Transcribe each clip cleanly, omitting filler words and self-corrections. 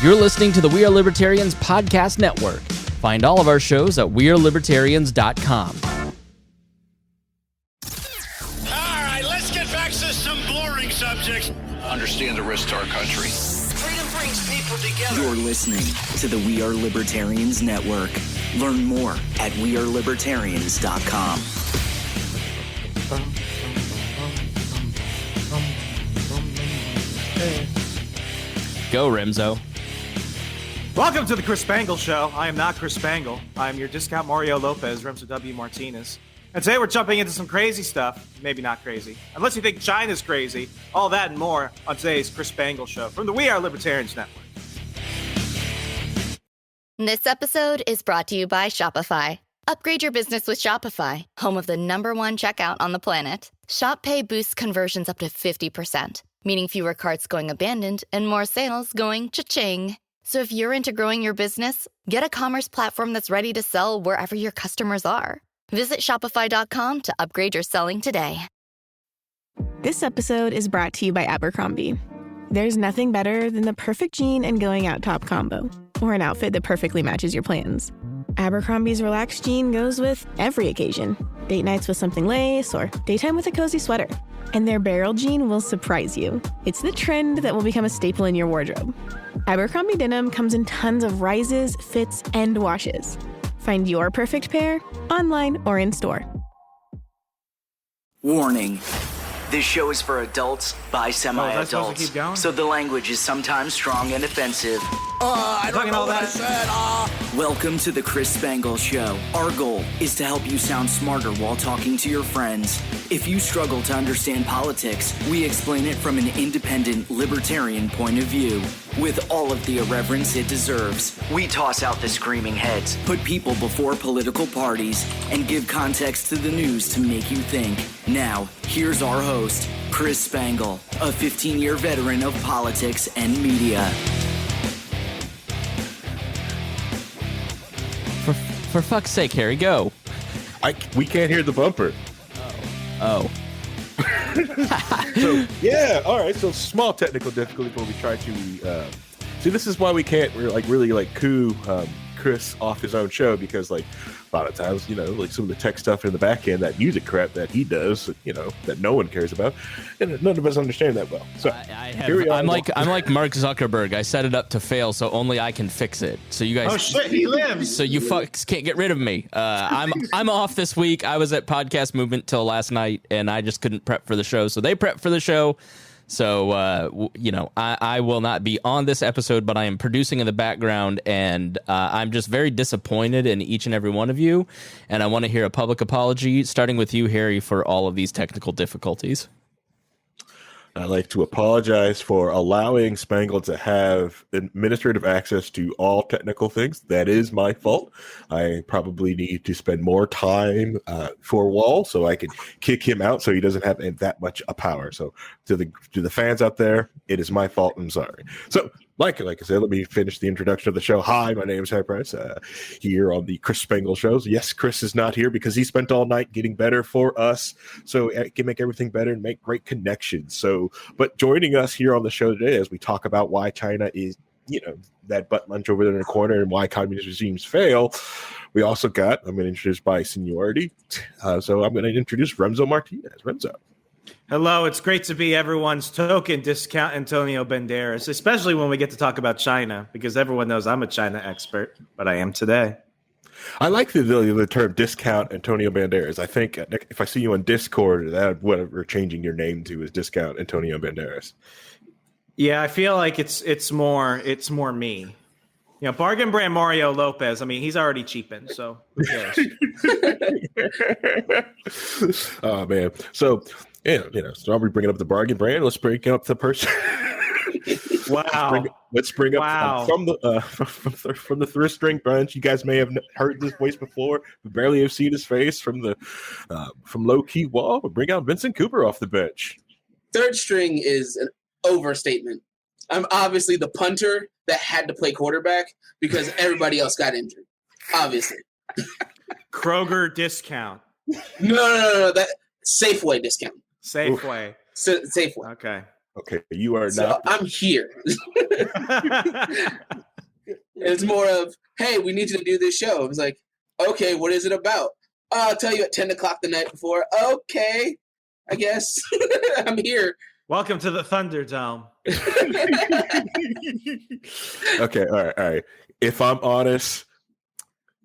You're listening to the We Are Libertarians podcast network. Find all of our shows at wearelibertarians.com. All right, let's get back to some boring subjects. Understand the risk to our country. Freedom brings people together. You're listening to the We Are Libertarians network. Learn more at wearelibertarians.com. Go, Remso. Welcome to the Chris Spangle Show. I am not Chris Spangle. I am your discount Mario Lopez, Remso Martinez. And today we're jumping into some crazy stuff. Maybe not crazy. Unless you think China's crazy. All that and more on today's Chris Spangle Show from the We Are Libertarians Network. This episode is brought to you by Shopify. Upgrade your business with Shopify, home of the #1 checkout on the planet. Shop Pay boosts conversions up to 50%, meaning fewer carts going abandoned and more sales going cha-ching. So if you're into growing your business, get a commerce platform that's ready to sell wherever your customers are. Visit Shopify.com to upgrade your selling today. This episode is brought to you by Abercrombie. There's nothing better than the perfect jean and going out top combo, or an outfit that perfectly matches your plans. Abercrombie's relaxed jean goes with every occasion. Date nights with something lace, or daytime with a cozy sweater. And their barrel jean will surprise you. It's the trend that will become a staple in your wardrobe. Abercrombie denim comes in tons of rises, fits, and washes. Find your perfect pair online or in store. Warning. This show is for adults by semi-adults, keep going? so the language is sometimes strong and offensive. I don't know what I said. Welcome to the Chris Spangle Show. Our goal is to help you sound smarter while talking to your friends. If you struggle to understand politics, we explain it from an independent, libertarian point of view. With all of the irreverence it deserves, we toss out the screaming heads, put people before political parties, and give context to the news to make you think. Now, here's our host, Chris Spangle, a 15-year veteran of politics and media. For fuck's sake, Harry, go. We can't hear the bumper. Oh. So, yeah, all right. So small technical difficulty when we try to see. This is why we can't really coo Chris off his own show, because a lot of times, like some of the tech stuff in the back end, that music crap that he does, that no one cares about, and none of us understand that well. So here we are. I'm like Mark Zuckerberg. I set it up to fail, so only I can fix it. So you guys, Oh shit, he lives. so you fucks can't get rid of me. I'm off this week. I was at Podcast Movement till last night, and I just couldn't prep for the show. So they prepped for the show. So, I will not be on this episode, but I am producing in the background, and I'm just very disappointed in each and every one of you. And I want to hear a public apology, starting with you, Harry, for all of these technical difficulties. I'd like to apologize for allowing Spangle to have administrative access to all technical things. That is my fault. I probably need to spend more time for Wall so I can kick him out so he doesn't have that much power. So to the fans out there, it is my fault. I'm sorry. So like I said, let me finish the introduction of the show. Hi, my name is Harry Price, here on the Chris Spangle Shows. Yes, Chris is not here because he spent all night getting better for us, so it can make everything better and make great connections. So, but joining us here on the show today as we talk about why China is, that butt munch over there in the corner and why communist regimes fail, we also got, I'm going to introduce by seniority, so I'm going to introduce Remso Martinez. Remso. Hello, it's great to be everyone's token discount Antonio Banderas, especially when we get to talk about China, because everyone knows I'm a China expert, but I am today. I like the term discount Antonio Banderas. I think if I see you on Discord, that what we're changing your name to is discount Antonio Banderas. Yeah, I feel like it's more me. Bargain brand Mario Lopez. I mean, he's already cheapened, so who cares? Oh man, so. Yeah, so are we bringing up the bargain brand? Let's bring up the person. Wow. Let's bring up from the thrift string bunch. You guys may have heard this voice before, but barely have seen his face from low key Wall. But bring out Vincent Cooper off the bench. Third string is an overstatement. I'm obviously the punter that had to play quarterback because everybody else got injured. Obviously. Kroger discount. No. That Safeway discount. Safeway. Safeway. Okay. You are so not. I'm here. It's more of, hey, we need you to do this show. It's like, okay, what is it about? I'll tell you at 10 o'clock the night before. Okay, I guess I'm here. Welcome to the Thunderdome. Okay, all right. If I'm honest,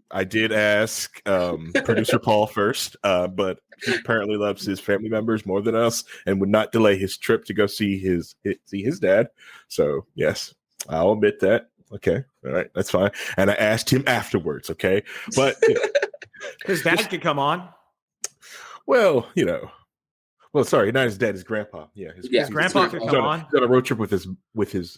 I did ask producer Paul first, but he apparently loves his family members more than us and would not delay his trip to go see his dad. So yes, I'll admit that. Okay, all right, that's fine. And I asked him afterwards. Okay, but His dad could come on. well, sorry, not his dad, his grandpa. Yeah, his grandpa could come on. He's on a road trip with his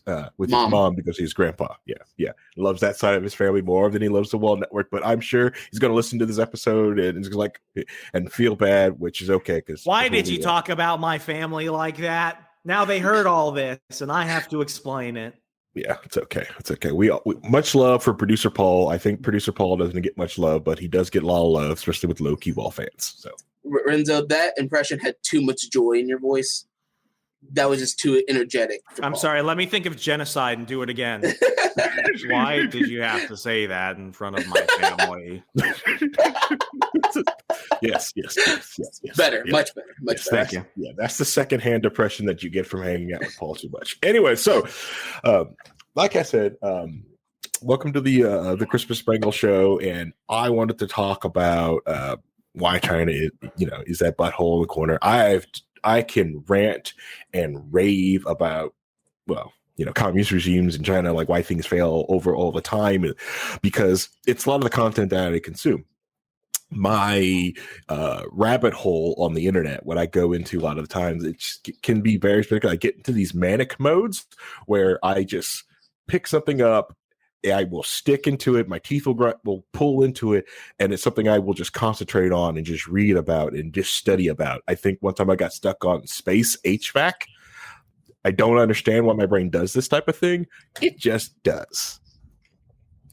mom because he's grandpa. Yeah, loves that side of his family more than he loves the Wall Network. But I'm sure he's going to listen to this episode and feel bad, which is okay. Because why did you talk about my family like that? Now they heard all this, and I have to explain it. Yeah, it's okay. It's okay. We much love for producer Paul. I think producer Paul doesn't get much love, but he does get a lot of love, especially with low-key Wall fans. So. Renzo, that impression had too much joy in your voice. That was just too energetic. I'm sorry. Let me think of genocide and do it again. Why did you have to say that in front of my family? Yes. Better, yeah. Much better. Thank you. Yeah, that's the secondhand depression that you get from hanging out with Paul too much. Anyway, so like I said, welcome to the Christmas Spangle show, and I wanted to talk about why China is that butthole in the corner. I can rant and rave about, communist regimes in China, like why things fail over all the time, because it's a lot of the content that I consume. My rabbit hole on the internet, what I go into a lot of the times, it can be very specific. I get into these manic modes where I just pick something up, I will stick into it, my teeth will pull into it, and it's something I will just concentrate on and just read about and just study about. I think one time I got stuck on space HVAC. I don't understand why my brain does this type of thing. It just does.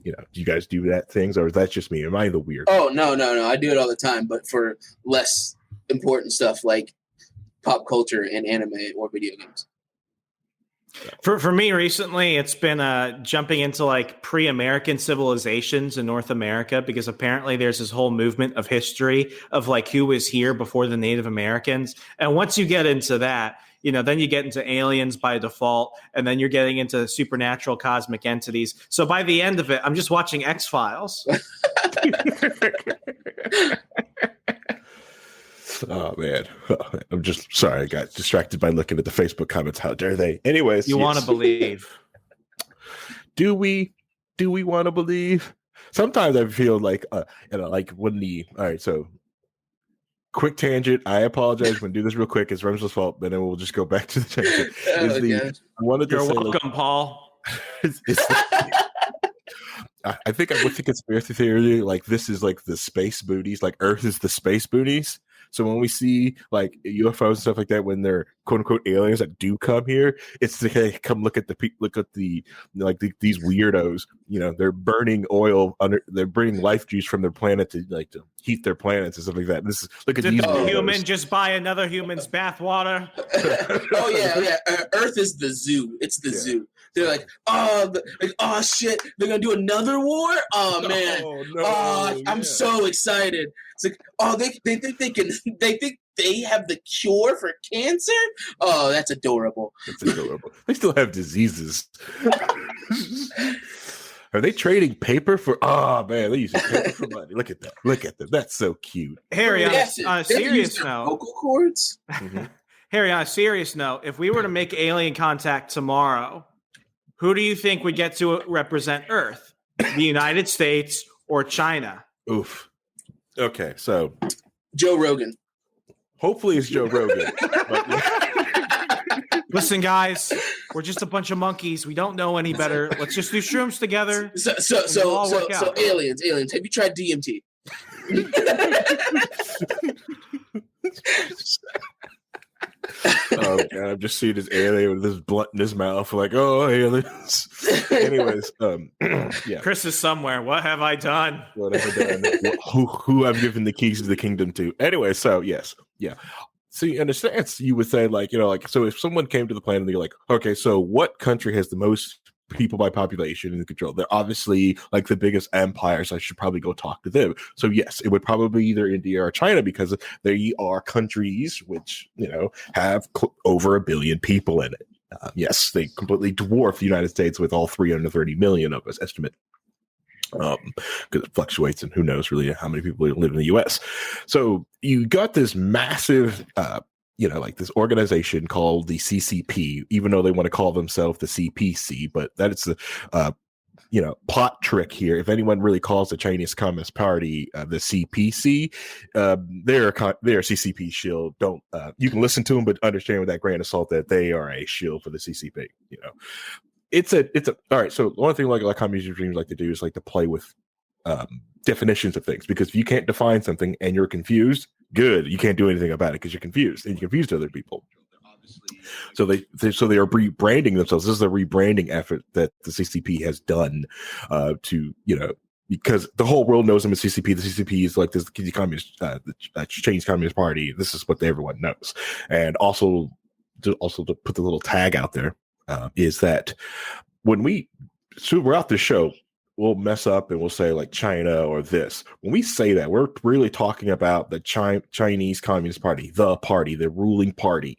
Do you guys do that things, or is that just me? Am I the weird? Oh, no. I do it all the time, but for less important stuff like pop culture and anime or video games. For me recently, it's been jumping into like pre-American civilizations in North America, because apparently there's this whole movement of history of like who was here before the Native Americans. And once you get into that, then you get into aliens by default, and then you're getting into supernatural cosmic entities. So by the end of it, I'm just watching X-Files. Oh man, I'm just sorry. I got distracted by looking at the Facebook comments. How dare they? Anyways, you want to believe? Do we want to believe? Sometimes I feel like like when all right. So quick tangent. I apologize. We're gonna do this real quick. It's Remso's fault, but then we'll just go back to the tangent. You're welcome, Paul. I think I'm with the conspiracy theory. Like this is like the space booties. Like Earth is the space booties. So when we see like UFOs and stuff like that, when they're quote unquote aliens that do come here, it's to hey, come look at these weirdos. They're burning oil they're burning life juice from their planet to heat their planets and stuff like that. Look at these human just buy another human's bathwater. Oh yeah. Earth is the zoo. It's the zoo. They're like, oh shit, they're gonna do another war. Oh man, I'm so excited. It's like, oh, they think they have the cure for cancer. Oh, that's adorable. They still have diseases. Are they trading paper for? Oh man, they're using paper for money. Look at that. That's so cute. Harry, on a serious note, vocal cords. Mm-hmm. Harry, on a serious note, if we were to make alien contact tomorrow, who do you think would get to represent Earth? The United States or China? Oof. Okay, so Joe Rogan. Hopefully it's Joe Rogan. Listen, guys, we're just a bunch of monkeys. We don't know any better. Let's just do shrooms together. So aliens. Have you tried DMT? Oh god, I'm just seeing this alien with this blunt in his mouth, like, oh, aliens. Anyways, yeah. Chris is somewhere. What have I done? What have I done? Who I've given the keys to the kingdom to? Anyway, so yes, yeah. So in a sense, you would say so if someone came to the planet and you're like, okay, so what country has the most people by population in control. They're obviously like the biggest empires. I should probably go talk to them. So yes, it would probably be either India or China because they are countries which, have over 1 billion people in it. Yes, they completely dwarf the United States with all 330 million of us estimate. Because it fluctuates and who knows really how many people live in the US. So you got this massive, like this organization called the CCP, even though they want to call themselves the CPC, but that is the, plot trick here. If anyone really calls the Chinese Communist Party the CPC, they're a CCP shield. Don't you can listen to them, but understand with that grain of salt that they are a shield for the CCP. It's a all right. So one thing like communist regimes like to do is like to play with definitions of things, because if you can't define something and you're confused, good, you can't do anything about it because you're confused and you confused other people. So they are rebranding themselves. This is a rebranding effort that the CCP has done to because the whole world knows them as CCP. The CCP is like this the communist, the Chinese Communist Party. This is what everyone knows. And also to put the little tag out there is that throughout the show, we'll mess up and we'll say like China or this. When we say that, we're really talking about the Chinese Communist Party, the ruling party.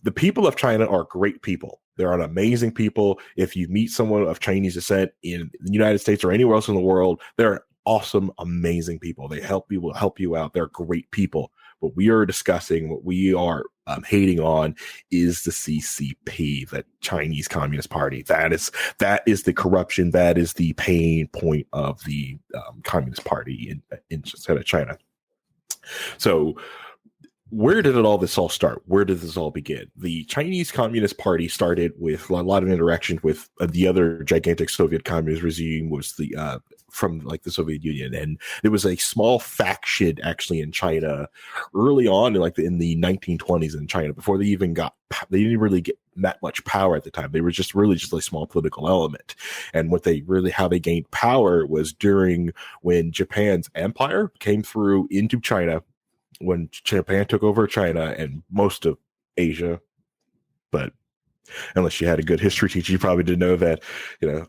The people of China are great people. They're an amazing people. If you meet someone of Chinese descent in the United States or anywhere else in the world, they're awesome, amazing people. They will help you out. They're great people. What we are discussing, what we are hating on, is the CCP, the Chinese Communist Party. That is the corruption. That is the pain point of the Communist Party in China. So, where did this all start? Where did this all begin? The Chinese Communist Party started with a lot of interaction with the other gigantic Soviet communist regime, was the from like the Soviet Union, and there was a small faction actually in China early on, in the 1920s in China, before they didn't really get that much power at the time. They were just a small political element, and how they gained power was when Japan's empire came through into China. When Japan took over China and most of Asia, but unless you had a good history teacher, you probably didn't know that,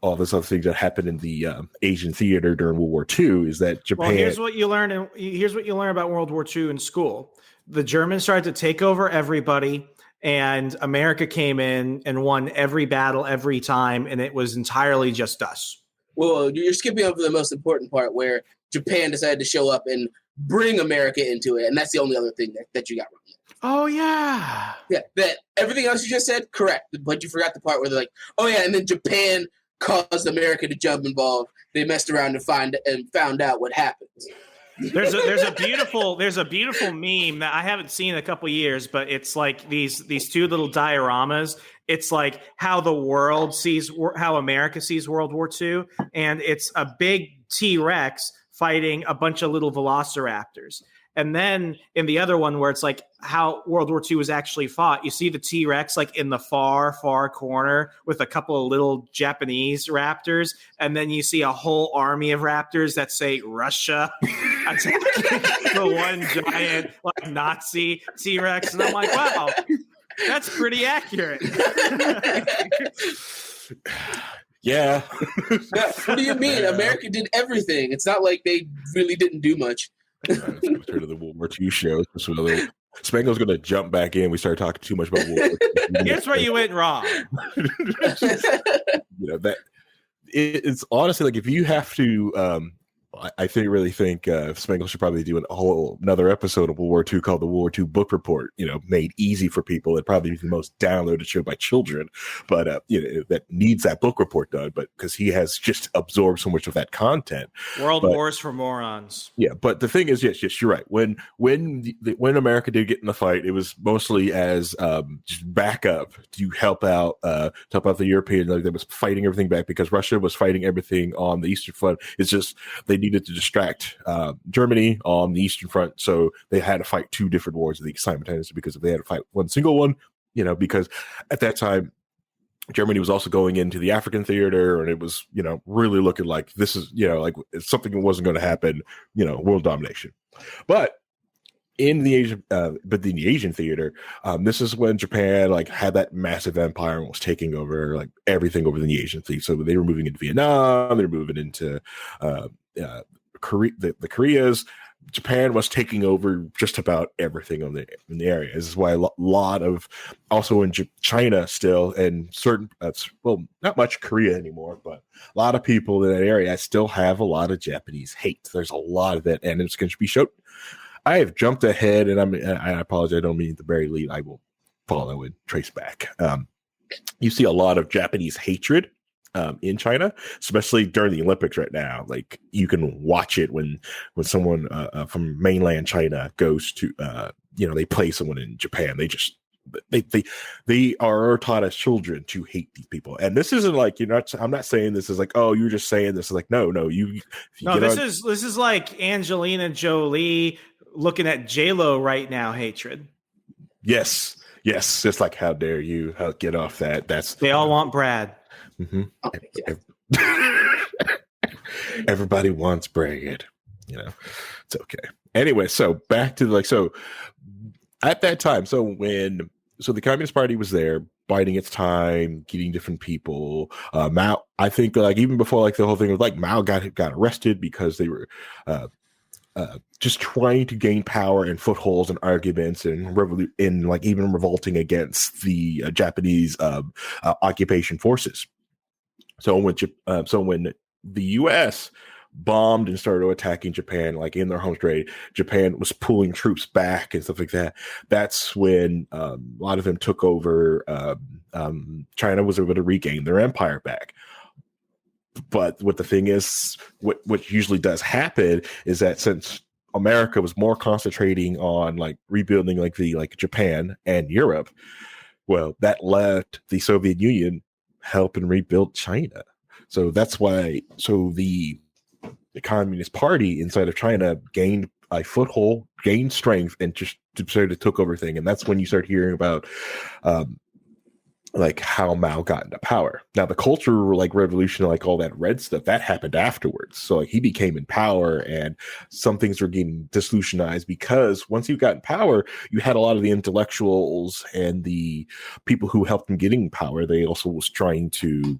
all this other things that happened in the Asian theater during World War II is that Japan. Well, here's what you learn about World War II in school. The Germans started to take over everybody, and America came in and won every battle every time, and it was entirely just us. Well, you're skipping over the most important part where Japan decided to show up and bring America into it, and that's the only other thing that you got wrong. Oh yeah, that everything else you just said correct, but you forgot the part where they're like, oh yeah, and then Japan caused America to jump involved. They messed around and found out what happened. There's a beautiful meme that I haven't seen in a couple years, but it's like these two little dioramas. It's like how how America sees World War II, and it's a big T-Rex fighting a bunch of little velociraptors. And then in the other one where it's like how World War II was actually fought, you see the T-Rex like in the far, far corner with a couple of little Japanese raptors. And then you see a whole army of raptors that say Russia attacking the one giant like Nazi T-Rex. And I'm like, wow, that's pretty accurate. Yeah. What do you mean? America did everything. It's not like they really didn't do much. Turn to the World War II show. Spangle's going to jump back in. We started talking too much about World War II. Here's where you went wrong. It's honestly like if you have to. I really think Spangle should probably do another episode of World War II called the World War II Book Report, made easy for people. It'd probably be the most downloaded show by children, but, that needs that book report done, but because he has just absorbed so much of that content. Wars for morons. Yeah, but the thing is, yes, you're right. When America did get in the fight, it was mostly as just backup to help out the Europeans. Like, they was fighting everything back because Russia was fighting everything on the Eastern Front. It's just they needed to distract Germany on the Eastern Front, so they had to fight two different wars simultaneously. Because if they had to fight one single one, because at that time Germany was also going into the African theater, and it was really looking like this is like something that wasn't going to happen, world domination. But in the Asian, but in the Asian theater, this is when Japan like had that massive empire and was taking over like everything over the Asian theater. So they were moving into Vietnam, they were moving into Korea, the Koreas. Japan was taking over just about everything in the area. This is why a lot of also in China still, and certain not much Korea anymore, but a lot of people in that area still have a lot of Japanese hate. There's a lot of it, and it's going to be shown. I have jumped ahead, and I apologize. I don't mean to bury lead. I will follow and trace back. You see a lot of Japanese hatred in China, especially during the Olympics right now. Like you can watch it when someone from mainland China goes to, they play someone in Japan. They are taught as children to hate these people. And this isn't like, I'm not saying this is like, oh, you're just saying this is like, no, this is like Angelina Jolie looking at J-Lo right now, hatred. Yes. It's like, how dare you get off that. They all want Brad. Mm-hmm. Everybody wants Brad, it's okay. Anyway, so back to at that time, so the Communist Party was there biding its time, getting different people. Mao, I think like even before like the whole thing was like Mao got arrested because they were just trying to gain power and footholds and arguments and even revolting against the Japanese occupation forces. So when the U.S. bombed and started attacking Japan, like in their home strait, Japan was pulling troops back and stuff like that. That's when a lot of them took over. China was able to regain their empire back. But what the thing is, what usually does happen is that since America was more concentrating on like rebuilding like Japan and Europe, well, that let the Soviet Union help and rebuild China. So that's why. So the Communist Party inside of China gained a foothold, gained strength, and just sort of took over thing. And that's when you start hearing about like how Mao got into power. Now the Cultural like Revolution, like all that red stuff, that happened afterwards. So like he became in power, and some things were getting disillusionized because once you got in power, you had a lot of the intellectuals and the people who helped him getting power. They also was trying to,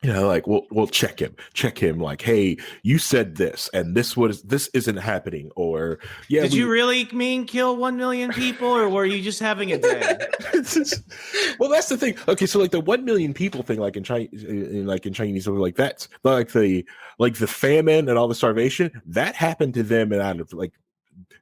we'll check him. Like, hey, you said this, and this isn't happening. Or did you really mean kill 1 million people, or were you just having a day? Well, that's the thing. Okay, so like the 1 million people thing, like in Chinese, like that's like the famine and all the starvation that happened to them, and out of like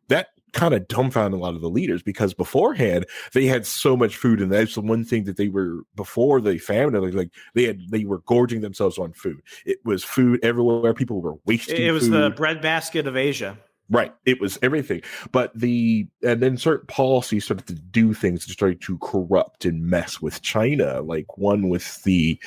that kind of dumbfounded a lot of the leaders, because beforehand they had so much food, and that's the one thing that they were before the famine. Like they were gorging themselves on food. It was food everywhere. People were wasting. It was food. The breadbasket of Asia. Right. It was everything. But and then certain policies started to do things to start to corrupt and mess with China. Like one with the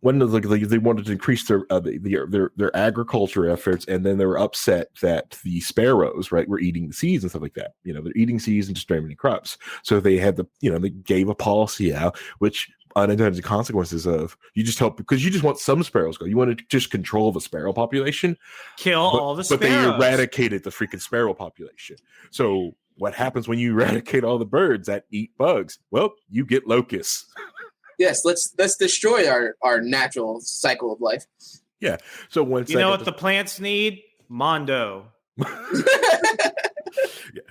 one of they wanted to increase their agriculture efforts, and then they were upset that the sparrows, right, were eating the seeds and stuff like that. They're eating seeds and destroying crops. So they had they gave a policy out, which unintended consequences of you just help because you just want some sparrows go. You want to just control the sparrow population, kill all the sparrows. But they eradicated the freaking sparrow population. So what happens when you eradicate all the birds that eat bugs? Well, you get locusts. Yes, let's destroy our natural cycle of life. Yeah. So once you know what the plants need? Mondo. Yeah.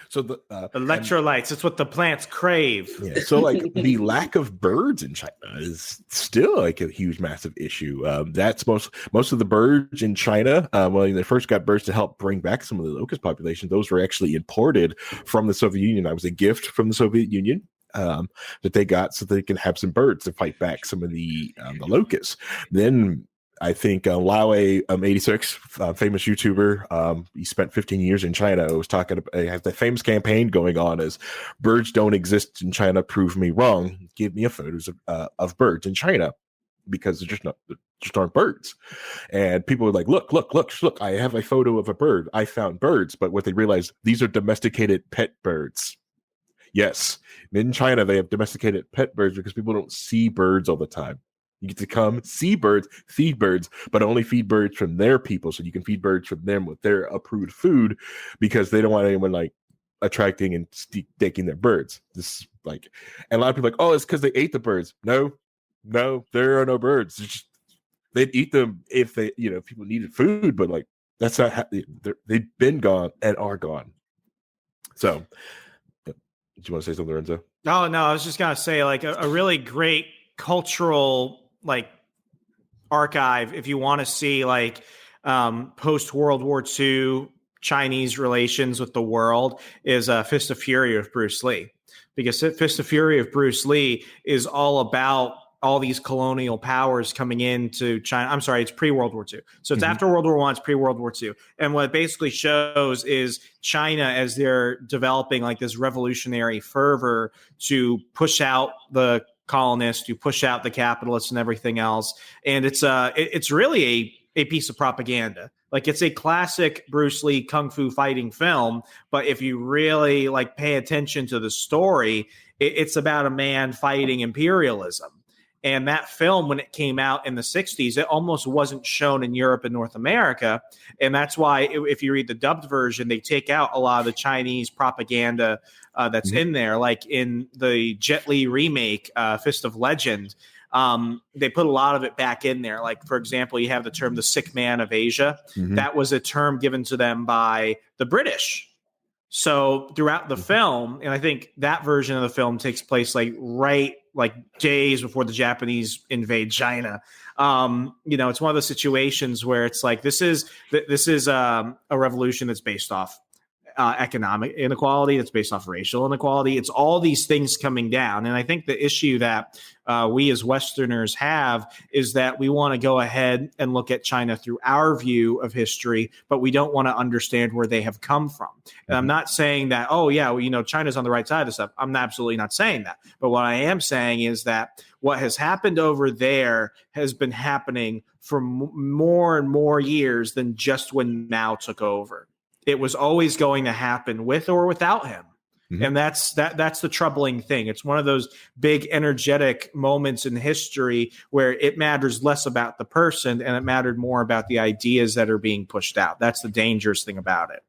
So the electrolytes. It's what the plants crave. Yeah. So like the lack of birds in China is still like a huge, massive issue. That's most of the birds in China. When they first got birds to help bring back some of the locust population, those were actually imported from the Soviet Union. That was a gift from the Soviet Union. That they got so they can have some birds to fight back some of the locusts. Then I think Laoway 86, famous YouTuber, he spent 15 years in China. Was talking about has the famous campaign going on as birds don't exist in China. Prove me wrong. Give me photos of birds in China because they're just aren't birds. And people were like, look, I have a photo of a bird. I found birds, but what they realized, these are domesticated pet birds. Yes, in China they have domesticated pet birds because people don't see birds all the time. You get to come see birds, feed birds, but only feed birds from their people. So you can feed birds from them with their approved food because they don't want anyone like attracting and taking their birds. This is like, and a lot of people are like, oh, it's because they ate the birds. No, there are no birds. Just, they'd eat them if they, if people needed food, but like that's not they've been gone and are gone. So, do you want to say something, Renzo? Oh no, I was just gonna say like a really great cultural like archive if you want to see like post World War II Chinese relations with the world is Fist of Fury of Bruce Lee, because Fist of Fury of Bruce Lee is all about all these colonial powers coming into China. I'm sorry, it's pre-World War II. So it's after World War I, it's pre-World War II. And what it basically shows is China as they're developing like this revolutionary fervor to push out the colonists, to push out the capitalists and everything else. And it's really a piece of propaganda. Like it's a classic Bruce Lee kung fu fighting film, but if you really like pay attention to the story, it's about a man fighting imperialism. And that film, when it came out in the 60s, it almost wasn't shown in Europe and North America. And that's why if you read the dubbed version, they take out a lot of the Chinese propaganda that's in there. Like in the Jet Li remake, Fist of Legend, they put a lot of it back in there. Like, for example, you have the term the sick man of Asia. That was a term given to them by the British. So throughout the film, and I think that version of the film takes place like days before the Japanese invade China. It's one of those situations where it's like this is a revolution that's based off economic inequality, that's based off racial inequality. It's all these things coming down. And I think the issue that we as Westerners have is that we want to go ahead and look at China through our view of history, but we don't want to understand where they have come from. And I'm not saying that, China's on the right side of this stuff. I'm absolutely not saying that. But what I am saying is that what has happened over there has been happening for more and more years than just when Mao took over. It was always going to happen with or without him. And that's the troubling thing. It's one of those big energetic moments in history where it matters less about the person and it mattered more about the ideas that are being pushed out. That's the dangerous thing about it.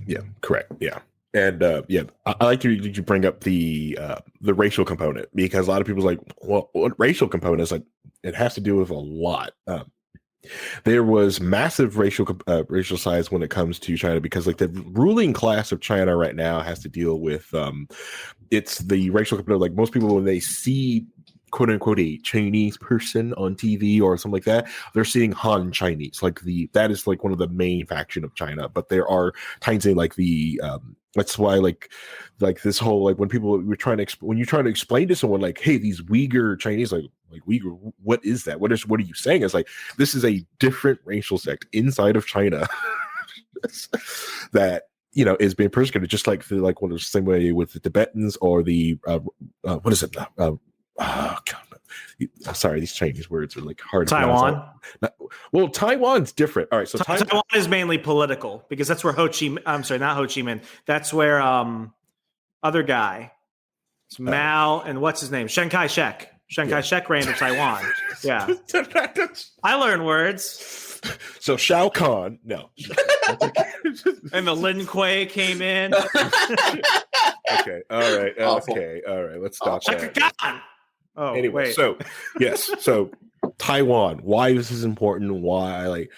Yeah, correct. Yeah. And I like you bring up the racial component, because a lot of people's like, well, what racial component is like, it has to do with a lot. There was massive racial size when it comes to China, because like the ruling class of China right now has to deal with it's the racial component. Like most people, when they see quote unquote a Chinese person on TV or something like that, they're seeing Han Chinese. Like that is like one of the main faction of China. But there are times in like that's why like this whole like when you're trying to explain to someone like, hey, these Uyghur Chinese, like Uyghur, what is that? What are you saying? It's like, this is a different racial sect inside of China that is being persecuted, just like one of the same way with the Tibetans or the what is it? Oh God. Sorry, these Chinese words are like hard. Taiwan. Well, Taiwan's different. All right, so Taiwan is mainly political, because that's where not Ho Chi Minh. That's where other guy. It's Mao and what's his name? Chiang Kai-shek. Chiang Kai-shek ran to Taiwan. Yeah. I learn words. So Shao Kahn, no. And the Lin Kuei came in. Okay. All right. Okay. All right. Let's stop that. Oh, anyway, wait. So yes. So Taiwan. Why this is important? Why I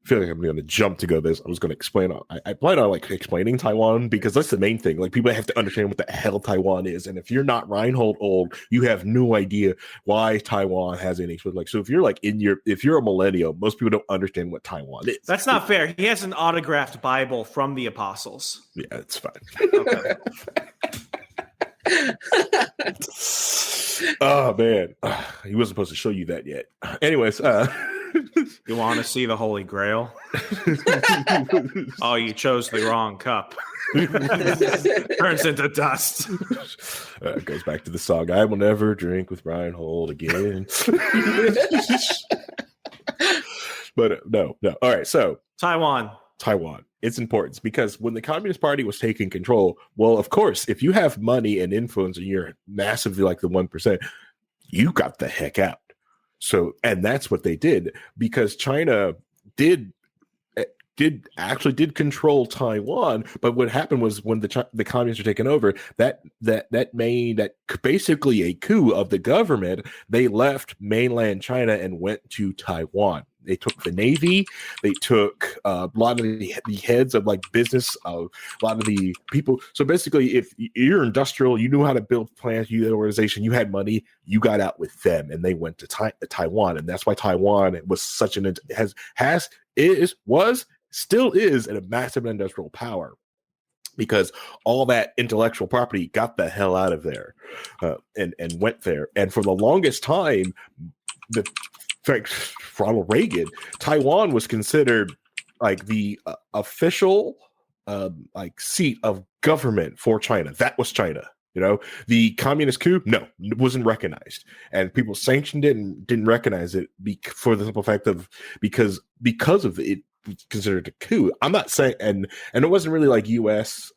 feel like I'm going to jump to go this. I was going to explain. I plan on like explaining Taiwan, because that's the main thing. Like people have to understand what the hell Taiwan is, and if you're not Reinhold old, you have no idea why Taiwan has any. Like, so if you're like if you're a millennial, most people don't understand what Taiwan is. That's not fair. He has an autographed Bible from the apostles. Yeah, it's fine. Okay. Oh man, he wasn't supposed to show you that yet. Anyways, you want to see the Holy Grail? Oh, you chose the wrong cup. Turns into dust. It goes back to the song, I will never drink with Reinhold again. But no. All right, so Taiwan. It's important because when the Communist Party was taking control, well, of course, if you have money and influence and you're massively like the 1%, you got the heck out. So, and that's what they did, because China did control Taiwan, but what happened was when the communists were taken over, that made basically a coup of the government. They left mainland China and went to Taiwan. They took the navy. They took a lot of the heads of like business, a lot of the people. So basically, if you're industrial, you knew how to build plants, you had an organization, you had money, you got out with them, and they went to Taiwan, and that's why Taiwan was such an still is a massive industrial power, because all that intellectual property got the hell out of there and went there. And for the longest time, Ronald Reagan, Taiwan was considered like the official like seat of government for China. That was China. You know, the communist coup, no, it wasn't recognized, and people sanctioned it and didn't recognize it for the simple fact of because of it considered a coup. I'm not saying, and it wasn't really like U.S.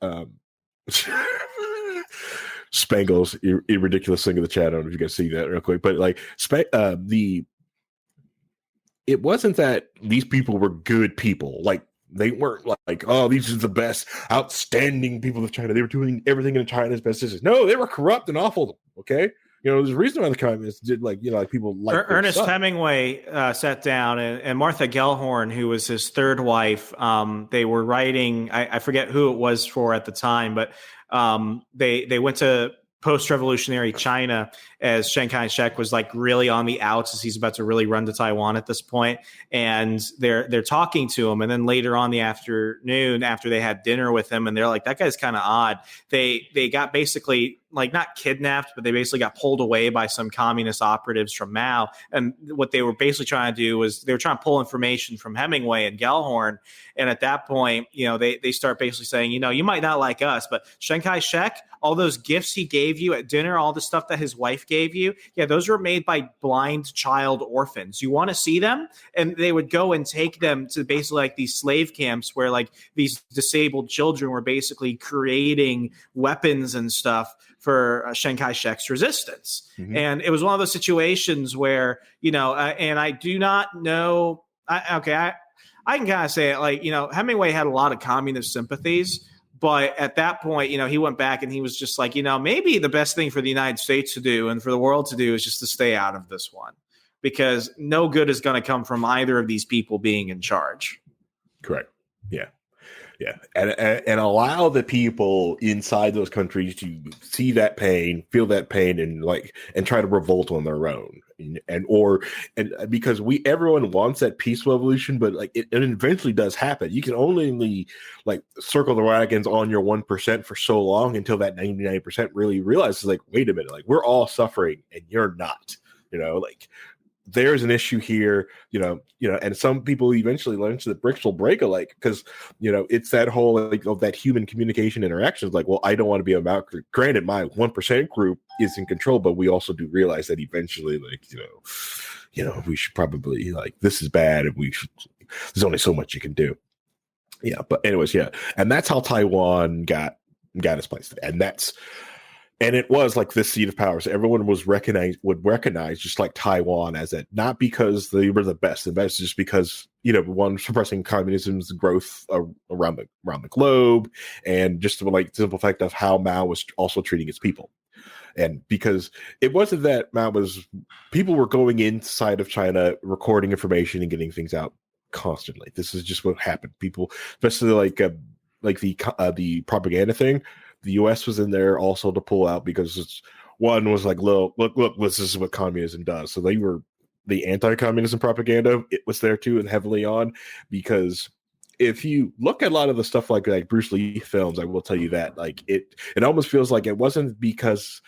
Spangle's ridiculous thing in the chat. I don't know if you guys see that real quick, but like it wasn't that these people were good people. Like they weren't like, oh, these are the best, outstanding people of China. They were doing everything in China's best interest. No, they were corrupt and awful. Okay. You know, there's a reason why the communists did like people like Ernest Hemingway sat down and Martha Gellhorn, who was his third wife, they were writing, I forget who it was for at the time, but they went to post-revolutionary China as Chiang Kai-shek was like really on the outs as he's about to really run to Taiwan at this point. And they're talking to him. And then later on the afternoon, after they had dinner with him, and they're like, that guy's kind of odd. They got basically like not kidnapped, but they basically got pulled away by some communist operatives from Mao. And what they were basically trying to do was they were trying to pull information from Hemingway and Gellhorn. And at that point, you know, they start basically saying, you know, you might not like us, but Chiang Kai-shek, all those gifts he gave you at dinner, all the stuff that his wife gave you, yeah, those were made by blind child orphans. You want to see them? And they would go and take them to basically like these slave camps where like these disabled children were basically creating weapons and stuff for Chiang Kai-shek's resistance. Mm-hmm. And it was one of those situations where, you know, and I do not know, I can kind of say it like, you know, Hemingway had a lot of communist sympathies, but at that point, you know, he went back and he was just like, you know, maybe the best thing for the United States to do and for the world to do is just to stay out of this one, because no good is going to come from either of these people being in charge. Correct. Yeah. Yeah, and allow the people inside those countries to see that pain, feel that pain, and try to revolt on their own, and because everyone wants that peaceful evolution, but like it eventually does happen. You can only like circle the wagons on your 1% for so long until that 99% really realizes like, wait a minute, like we're all suffering and you're not. You know, like there's an issue here, you know, and some people eventually learn to the bricks will break alike, because, you know, it's that whole like of that human communication interactions. Like, well, I don't want to be about. Granted, my 1% group is in control, but we also do realize that eventually, like, you know, we should probably like this is bad, and there's only so much you can do. Yeah, but anyways, yeah, and that's how Taiwan got its place, and it was like this seat of power. So everyone would recognize just like Taiwan as it, not because they were the best, just because, you know, one, suppressing communism's growth around the globe, and just the like simple fact of how Mao was also treating his people. And because it wasn't that people were going inside of China, recording information and getting things out constantly. This is just what happened. People, especially like the propaganda thing. The U.S. was in there also to pull out, because one was like, look, this is what communism does. So they were the anti-communism propaganda. It was there too, and heavily on, because if you look at a lot of the stuff like Bruce Lee films, I will tell you that like it almost feels like it wasn't because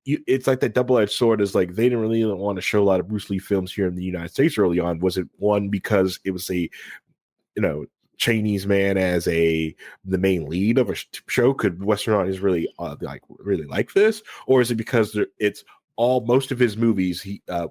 it's like that double-edged sword is like they didn't really want to show a lot of Bruce Lee films here in the United States early on. Was it one because it was a, you know, Chinese man as the main lead of a show? Could Western audience really like this, or is it because most of his movies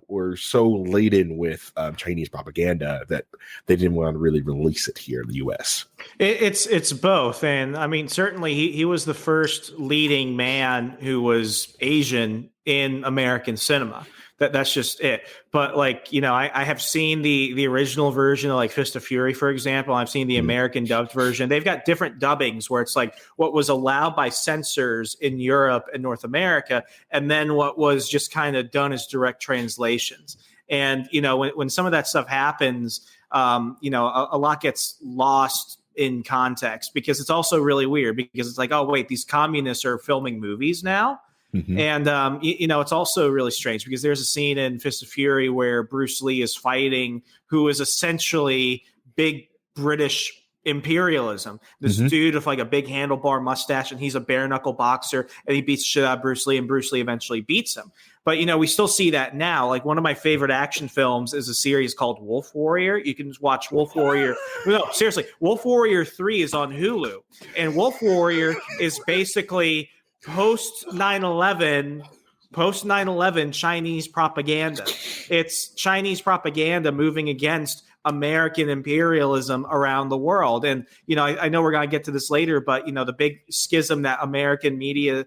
were so laden with Chinese propaganda that they didn't want to really release it here in the U.S.? It's both, and I mean certainly he was the first leading man who was Asian in American cinema. That's just it. But like, you know, I have seen the original version of like Fist of Fury, for example. I've seen the American dubbed version. They've got different dubbings where it's like what was allowed by censors in Europe and North America, and then what was just kind of done as direct translations. And, you know, when some of that stuff happens, you know, a lot gets lost in context, because it's also really weird, because it's like, oh, wait, these communists are filming movies now. Mm-hmm. And, you know, it's also really strange because there's a scene in Fist of Fury where Bruce Lee is fighting who is essentially big British imperialism. This dude with like a big handlebar mustache, and he's a bare knuckle boxer, and he beats the shit out of Bruce Lee, and Bruce Lee eventually beats him. But, you know, we still see that now. Like, one of my favorite action films is a series called Wolf Warrior. You can watch Wolf Warrior. No, seriously, Wolf Warrior 3 is on Hulu. And Wolf Warrior is basically post 9/11 Chinese propaganda. It's Chinese propaganda moving against American imperialism around the world. And, you know, I know we're going to get to this later, but, you know, the big schism that American media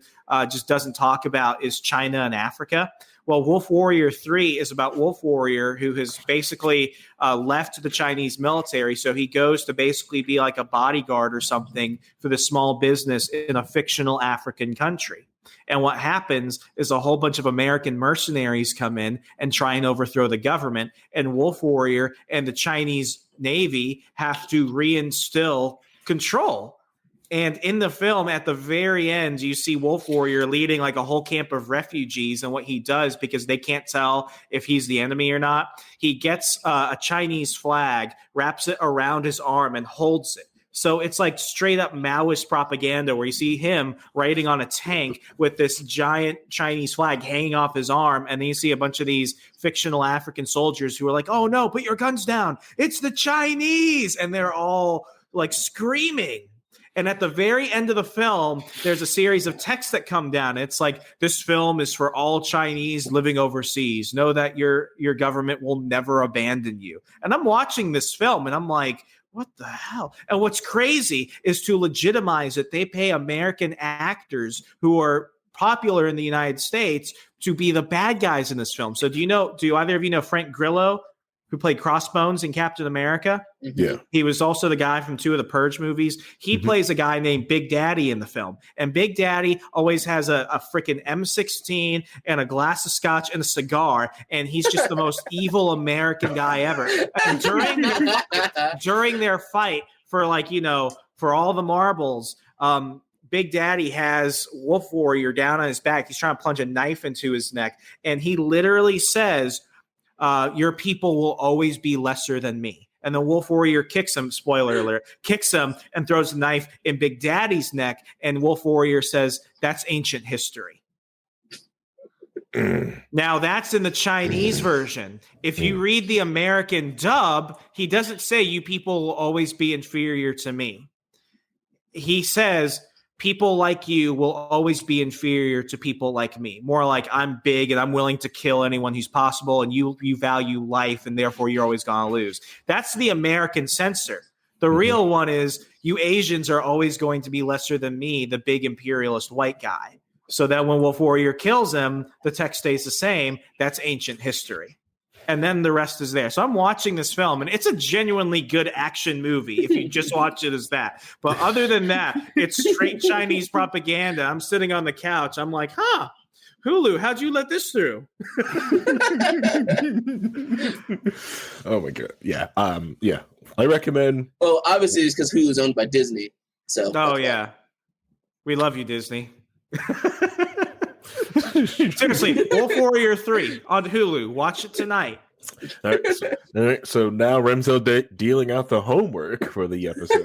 just doesn't talk about is China and Africa. Well, Wolf Warrior 3 is about Wolf Warrior, who has basically left the Chinese military. So he goes to basically be like a bodyguard or something for the small business in a fictional African country. And what happens is a whole bunch of American mercenaries come in and try and overthrow the government. And Wolf Warrior and the Chinese Navy have to reinstill control. And in the film, at the very end, you see Wolf Warrior leading like a whole camp of refugees. And what he does, because they can't tell if he's the enemy or not, he gets a Chinese flag, wraps it around his arm, and holds it. So it's like straight up Maoist propaganda, where you see him riding on a tank with this giant Chinese flag hanging off his arm. And then you see a bunch of these fictional African soldiers who are like, oh no, put your guns down. It's the Chinese. And they're all like screaming. And at the very end of the film, there's a series of texts that come down. It's like, this film is for all Chinese living overseas. Know that your government will never abandon you. And I'm watching this film and I'm like, what the hell? And what's crazy is, to legitimize it, they pay American actors who are popular in the United States to be the bad guys in this film. So do either of you know Frank Grillo, who played Crossbones in Captain America? Yeah. He was also the guy from 2 of the Purge movies. He plays a guy named Big Daddy in the film. And Big Daddy always has a freaking M16 and a glass of scotch and a cigar. And he's just the most evil American guy ever. And during their fight for, like, you know, for all the marbles, Big Daddy has Wolf Warrior down on his back. He's trying to plunge a knife into his neck. And he literally says, your people will always be lesser than me. And the Wolf Warrior kicks him, spoiler alert, kicks him and throws a knife in Big Daddy's neck. And Wolf Warrior says, that's ancient history. Now, that's in the Chinese version. If you read the American dub, he doesn't say, you people will always be inferior to me. He says, people like you will always be inferior to people like me. More like, I'm big and I'm willing to kill anyone who's possible, and you value life, and therefore you're always going to lose. That's the American censor. The real one is, you Asians are always going to be lesser than me, the big imperialist white guy. So that when Wolf Warrior kills him, the text stays the same. That's ancient history. And then the rest is there. So I'm watching this film, and it's a genuinely good action movie if you just watch it as that. But other than that, it's straight Chinese propaganda. I'm sitting on the couch. I'm like, Hulu, how'd you let this through? Oh my God. Yeah. Yeah. I recommend. Well, obviously it's because Hulu's owned by Disney. So. Oh yeah. We love you, Disney. Seriously, Wolf Warrior 3 on Hulu. Watch it tonight. All right, so now Remso dealing out the homework for the episode.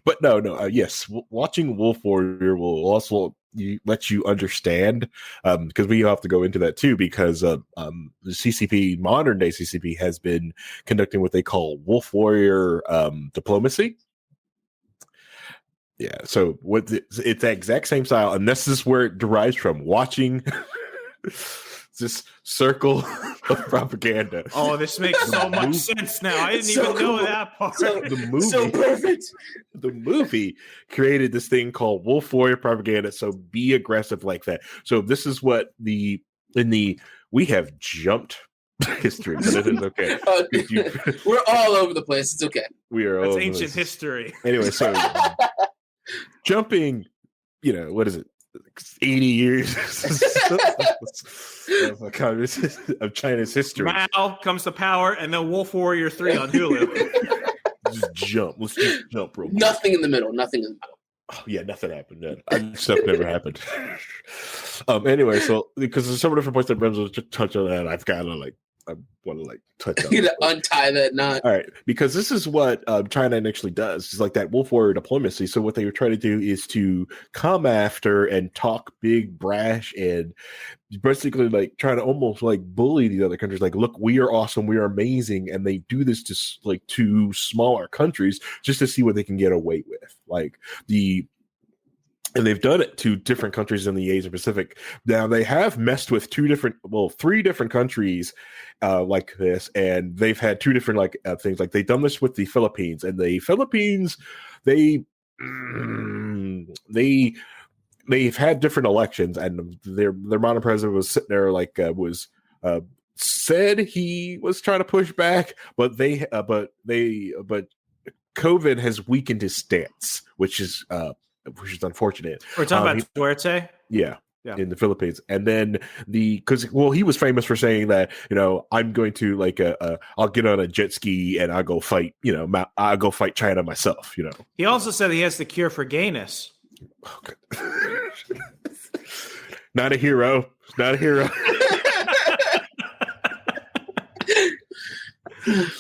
But yes, watching Wolf Warrior will also let you understand, because we have to go into that too, because the CCP, modern day CCP, has been conducting what they call Wolf Warrior diplomacy. Yeah, so it's the exact same style, and this is where it derives from, watching this circle of propaganda. Oh, this makes so much sense now. I didn't even know that part. The movie, so perfect. The movie created this thing called Wolf Warrior propaganda, so be aggressive like that. So this is what the we have jumped history, but it is okay. We're all over the place. It's okay. We are. That's ancient history. Anyway, so jumping, what is it? 80 years of China's history. Mao comes to power, and then Wolf Warrior 3 on Hulu. Just jump. Let's just jump real quick. Nothing in the middle. Oh, yeah, nothing happened. Stuff never happened. Anyway, so because there's so many different points that Remso just touch on, and I've got to I want to touch on. You to untie that knot. All right, because this is what China initially does. It's like that wolf warrior diplomacy. So what they were trying to do is to come after and talk big, brash, and basically trying to almost bully the other countries. Like, look, we are awesome, we are amazing, and they do this to smaller countries just to see what they can get away with. And they've done it to different countries in the Asia Pacific. Now they have messed with three different countries like this, and they've had two different things. Like they've done this with the Philippines, and the Philippines they've had different elections, and their modern president was sitting there said he was trying to push back, but COVID has weakened his stance, which is unfortunate. We're talking about Duarte? Yeah, in the Philippines. And then he was famous for saying that, I'm going to I'll get on a jet ski and I'll go fight, I'll go fight China myself, He also said he has the cure for gayness. Oh, not a hero. Not a hero. I'm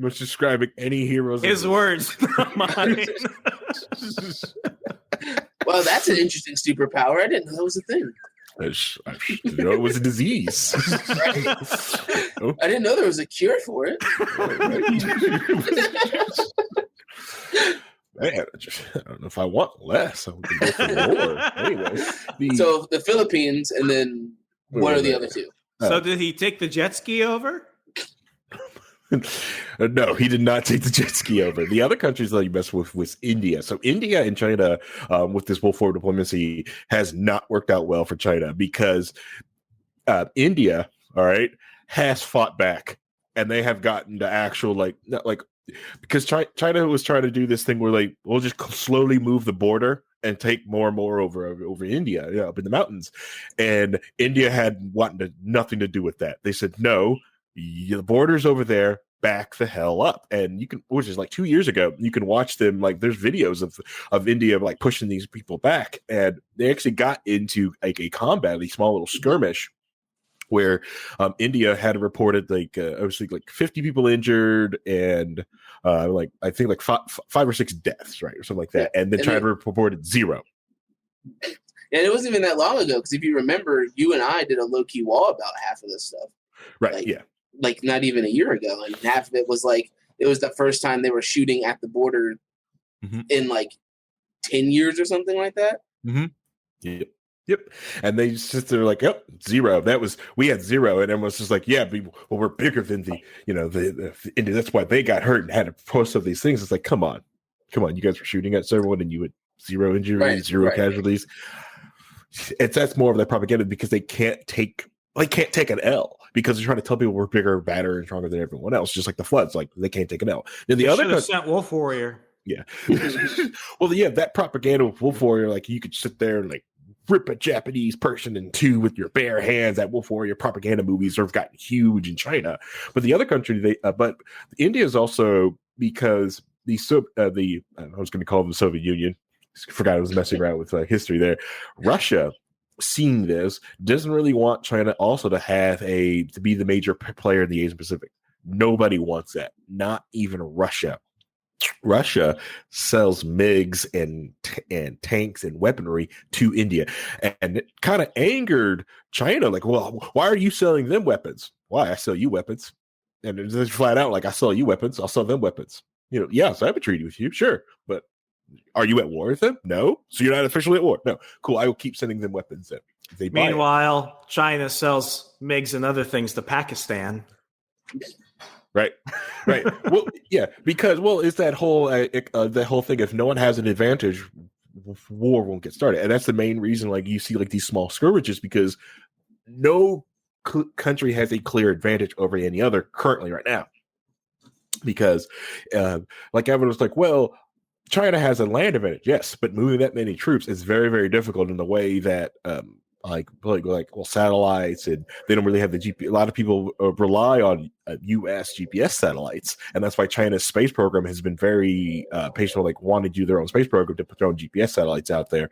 just describing any heroes. His words. Well, that's an interesting superpower. I didn't know that was a thing. It was a disease. Right? I didn't know there was a cure for it. Man, I don't know if I want less. I can go for more. Anyway, so the Philippines, and then what are the other two? So did he take the jet ski over? No, he did not take the jet ski over. The other countries that he messed with was India. So India and China, with this wolf warrior diplomacy, has not worked out well for China because India, all right, has fought back, and they have gotten to actual because China was trying to do this thing where we'll just slowly move the border and take more and more over India, up in the mountains, and India had nothing to do with that. They said no. The border's over there, back the hell up. And you can, which is 2 years ago, you can watch them, there's videos of India pushing these people back, and they actually got into a combat, a small little skirmish where India had reported obviously 50 people injured and I think five or six deaths, right, or something like that, and then China reported 0. And it wasn't even that long ago, because if you remember, you and I did a low-key wall about half of this stuff. Right, yeah. Not even a year ago, and half of it was it was the first time they were shooting at the border in 10 years or something like that. Mm-hmm. Yep. And they just they're yep, 0. We had 0, and everyone's just we're bigger than the India. That's why they got hurt and had to post of these things. It's come on, you guys were shooting at everyone, and you had 0 injuries, right, 0 casualties. That's more of that propaganda because they can't take an L because they're trying to tell people we're bigger, badder, and stronger than everyone else, just like the Floods. They can't take an L. Then the other sent Wolf Warrior. Yeah. Well, yeah, that propaganda with Wolf Warrior, you could sit there and rip a Japanese person in two with your bare hands. That Wolf Warrior propaganda movies have gotten huge in China. But the other country, but India is also because I was going to call them the Soviet Union. I forgot I was messing around with history there. Russia, seeing this, doesn't really want China also to be the major player in the Asian Pacific. Nobody wants that. Not even Russia. Russia sells MiGs and tanks and weaponry to India, and it kind of angered China. Well, why are you selling them weapons? Why? I sell you weapons, and it's just flat out I sell you weapons, I'll sell them weapons. Yeah, so I have a treaty with you, sure, but are you at war with them? No. So you're not officially at war? No. Cool. I will keep sending them weapons then. Meanwhile, China sells MiGs and other things to Pakistan. Right. Well, yeah, because it's that whole thing. If no one has an advantage, war won't get started, and that's the main reason. You see these small skirmishes because no country has a clear advantage over any other currently right now, because like everyone was like, well, China has a land advantage, yes, but moving that many troops is very, very difficult in the way that satellites, and they don't really have the GPS. A lot of people rely on U.S. GPS satellites, and that's why China's space program has been very patient, like wanting to do their own space program to put their own GPS satellites out there,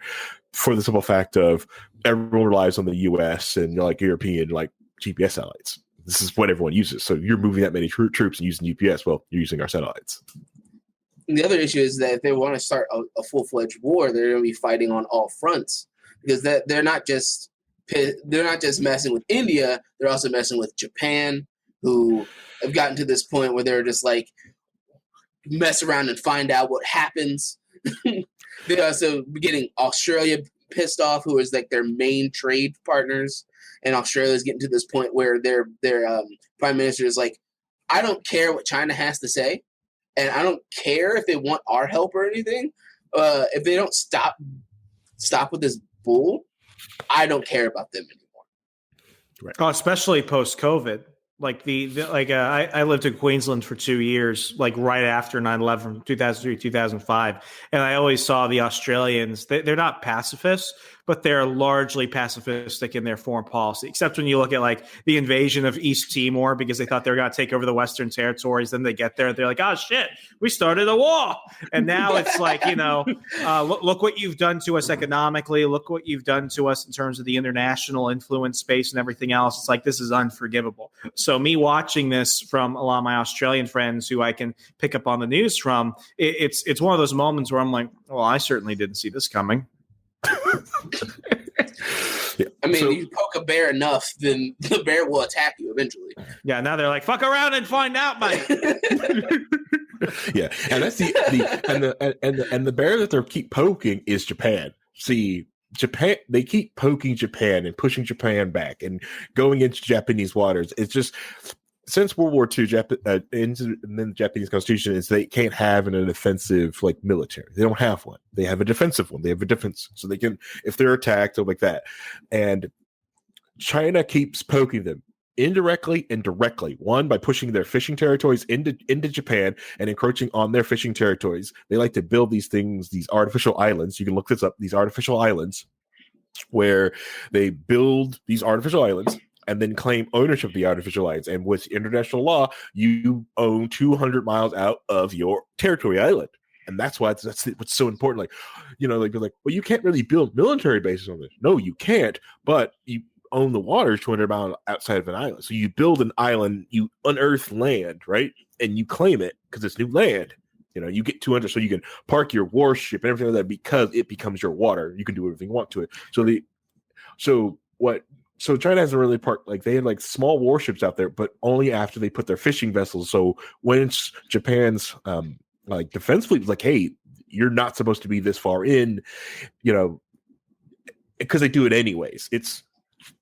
for the simple fact of everyone relies on the U.S. and like European like GPS satellites. This is what everyone uses. So you're moving that many troops and using GPS. Well, you're using our satellites. And the other issue is that if they want to start a full-fledged war, they're going to be fighting on all fronts, because they're not just messing with India. They're also messing with Japan, who have gotten to this point where they're just like mess around and find out what happens. They're also getting Australia pissed off, who is like their main trade partners, and Australia is getting to this point where their prime minister is like, I don't care what China has to say. And I don't care if they want our help or anything. If they don't stop with this bull, I don't care about them anymore. Right. Oh, especially post-COVID. Like I lived in Queensland for 2 years, like right after 9/11 from 2003, 2005. And I always saw the Australians, they're not pacifists, but they're largely pacifistic in their foreign policy, except when you look at like the invasion of East Timor, because they thought they were going to take over the Western territories. Then they get there, they're like, oh shit, we started a war. And now it's like, look what you've done to us economically. Look what you've done to us in terms of the international influence space and everything else. It's like, this is unforgivable. So me watching this from a lot of my Australian friends who I can pick up on the news from, it's one of those moments where I'm like, well, I certainly didn't see this coming. Yeah. I mean, you poke a bear enough, then the bear will attack you eventually. Yeah, now they're like, fuck around and find out, mate. Yeah, and that's the bear that they keep poking is Japan. See, Japan, they keep poking Japan and pushing Japan back and going into Japanese waters. It's just, since World War II, and then the Japanese Constitution is they can't have an offensive like military. They don't have one. They have a defensive one. They have a defense, so they can, if they're attacked or like that. And China keeps poking them indirectly and directly. One, by pushing their fishing territories into Japan and encroaching on their fishing territories. They like to build these things, these artificial islands. You can look this up. These artificial islands, where they build these artificial islands and then claim ownership of the artificial islands. And with international law, you own 200 miles out of your territory island. And that's why that's what's so important. Like, they're like, well, you can't really build military bases on this. No, you can't, but you own the water 200 miles outside of an island. So you build an island, you unearth land, right? And you claim it because it's new land. You get 200, so you can park your warship and everything like that, because it becomes your water. You can do whatever you want to it. So China hasn't really parked, like they had like small warships out there, but only after they put their fishing vessels. So when Japan's like defense fleet was like, hey, you're not supposed to be this far in, because they do it anyways.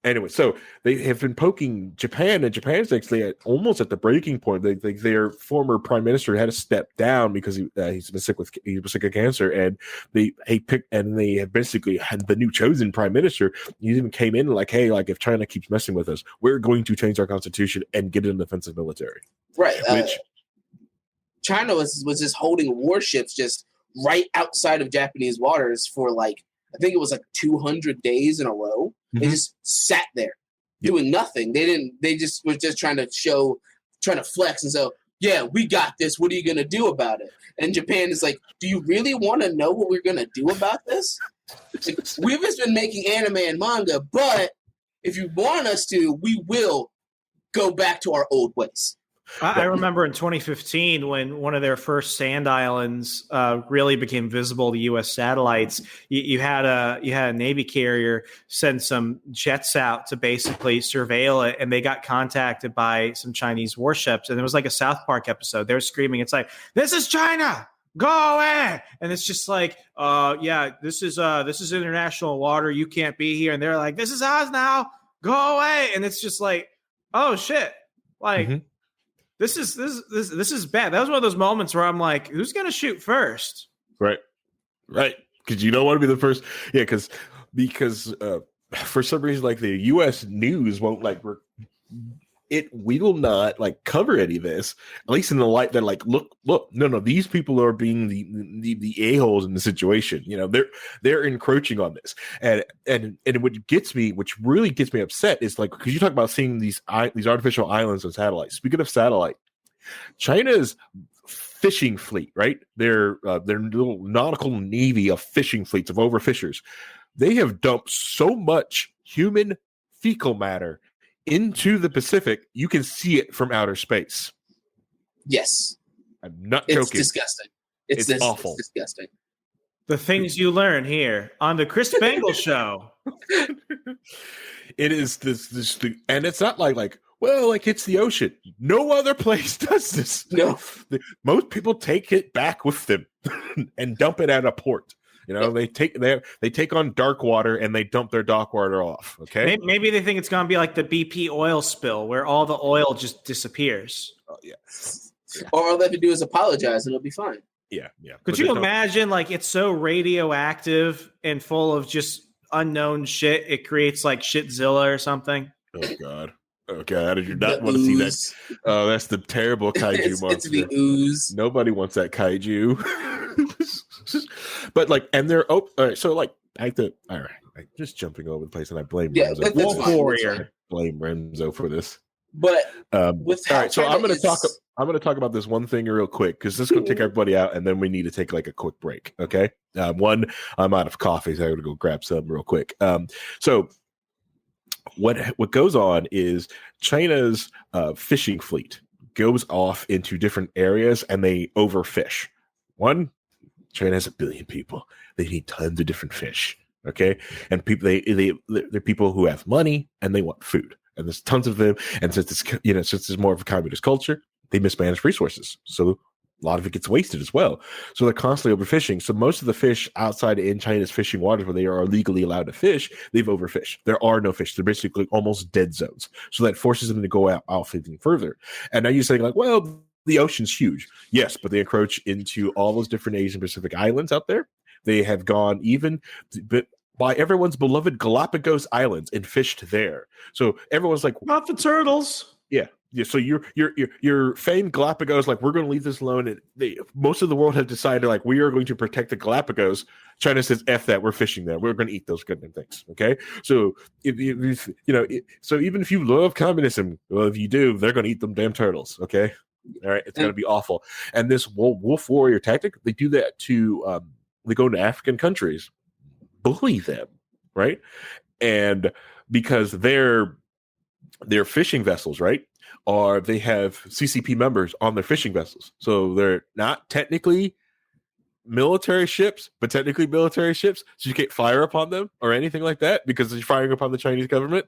Anyway, so they have been poking Japan, and Japan's actually almost at the breaking point. Their former prime minister had to step down because he was sick of cancer, and they had basically had the new chosen prime minister. He even came in like, hey, like if China keeps messing with us, we're going to change our constitution and get an offensive military. Right. Which China was just holding warships just right outside of Japanese waters for like, I think it was like 200 days in a row. Mm-hmm. They just sat there doing nothing. They just were just trying to flex and so, yeah, we got this. What are you going to do about it? And Japan is like, do you really want to know what we're going to do about this? Like, we've just been making anime and manga, but if you want us to, we will go back to our old ways. I remember in 2015 when one of their first sand islands really became visible to U.S. satellites. You had a Navy carrier send some jets out to basically surveil it, and they got contacted by some Chinese warships. And it was like a South Park episode. They're screaming, "It's like, this is China! Go away!" And it's just like, yeah, this is international water. You can't be here. And they're like, this is ours now. Go away! And it's just like, oh shit, like. Mm-hmm. This is bad. That was one of those moments where I'm like, who's going to shoot first? Right. Because you don't want to be the first. Yeah, because for some reason, like the U.S. news won't we will not like cover any of this, at least in the light that like look, no, these people are being the a-holes in the situation. You know, they're encroaching on this, and which really gets me upset is like, because you talk about seeing these artificial islands on satellites. Speaking of satellite, China's fishing fleet, right? Their little nautical navy of fishing fleets of overfishers, they have dumped so much human fecal matter into the Pacific, you can see it from outer space. Yes. I'm not joking. It's disgusting. It's awful. It's disgusting. The things you learn here on the Chris Spangle Show. It is this thing, and it's not like it's the ocean. No other place does this. No. Most people take it back with them and dump it at a port. You know, they take on dark water and they dump their dock water off. Okay, maybe they think it's going to be like the BP oil spill where all the oil just disappears. Oh, yeah. Or all they have to do is apologize and it'll be fine. Yeah. Could you imagine, like, it's so radioactive and full of just unknown shit, it creates like Shitzilla or something? Oh God, I do not want to see that. Oh, that's the terrible kaiju monster. It's the ooze. Nobody wants that kaiju. But like, and they're all right. So like, all right, like, just jumping over the place, and I blame Remso. Wolf Warrior. Blame Remso for this. But all right, so I'm going to talk about this one thing real quick, because this is going to take everybody out, and then we need to take like a quick break. Okay, I'm out of coffee, so I got to go grab some real quick. So what goes on is China's fishing fleet goes off into different areas, and they overfish. China has 1 billion people. They need tons of different fish. Okay. And people, they're people who have money and they want food. And there's tons of them. And since it's more of a communist culture, they mismanage resources. So a lot of it gets wasted as well. So they're constantly overfishing. So most of the fish outside in China's fishing waters where they are legally allowed to fish, they've overfished. There are no fish. They're basically almost dead zones. So that forces them to go out fishing further. And now you're saying like, well, the ocean's huge. Yes, but they encroach into all those different Asian Pacific islands out there. They have gone even by everyone's beloved Galapagos Islands and fished there. So everyone's like, not the turtles. Yeah. So your famed Galapagos, like, we're going to leave this alone. And most of the world have decided, like, we are going to protect the Galapagos. China says, F that, we're fishing there. We're going to eat those good things. Okay. So so even if you love communism, well, if you do, they're going to eat them damn turtles. Okay. All right, it's going to be awful. And this wolf warrior tactic, they do that to they go into African countries, bully them, right? And because their fishing vessels, right, they have CCP members on their fishing vessels, so they're not technically military ships, but technically military ships. So you can't fire upon them or anything like that because you're firing upon the Chinese government.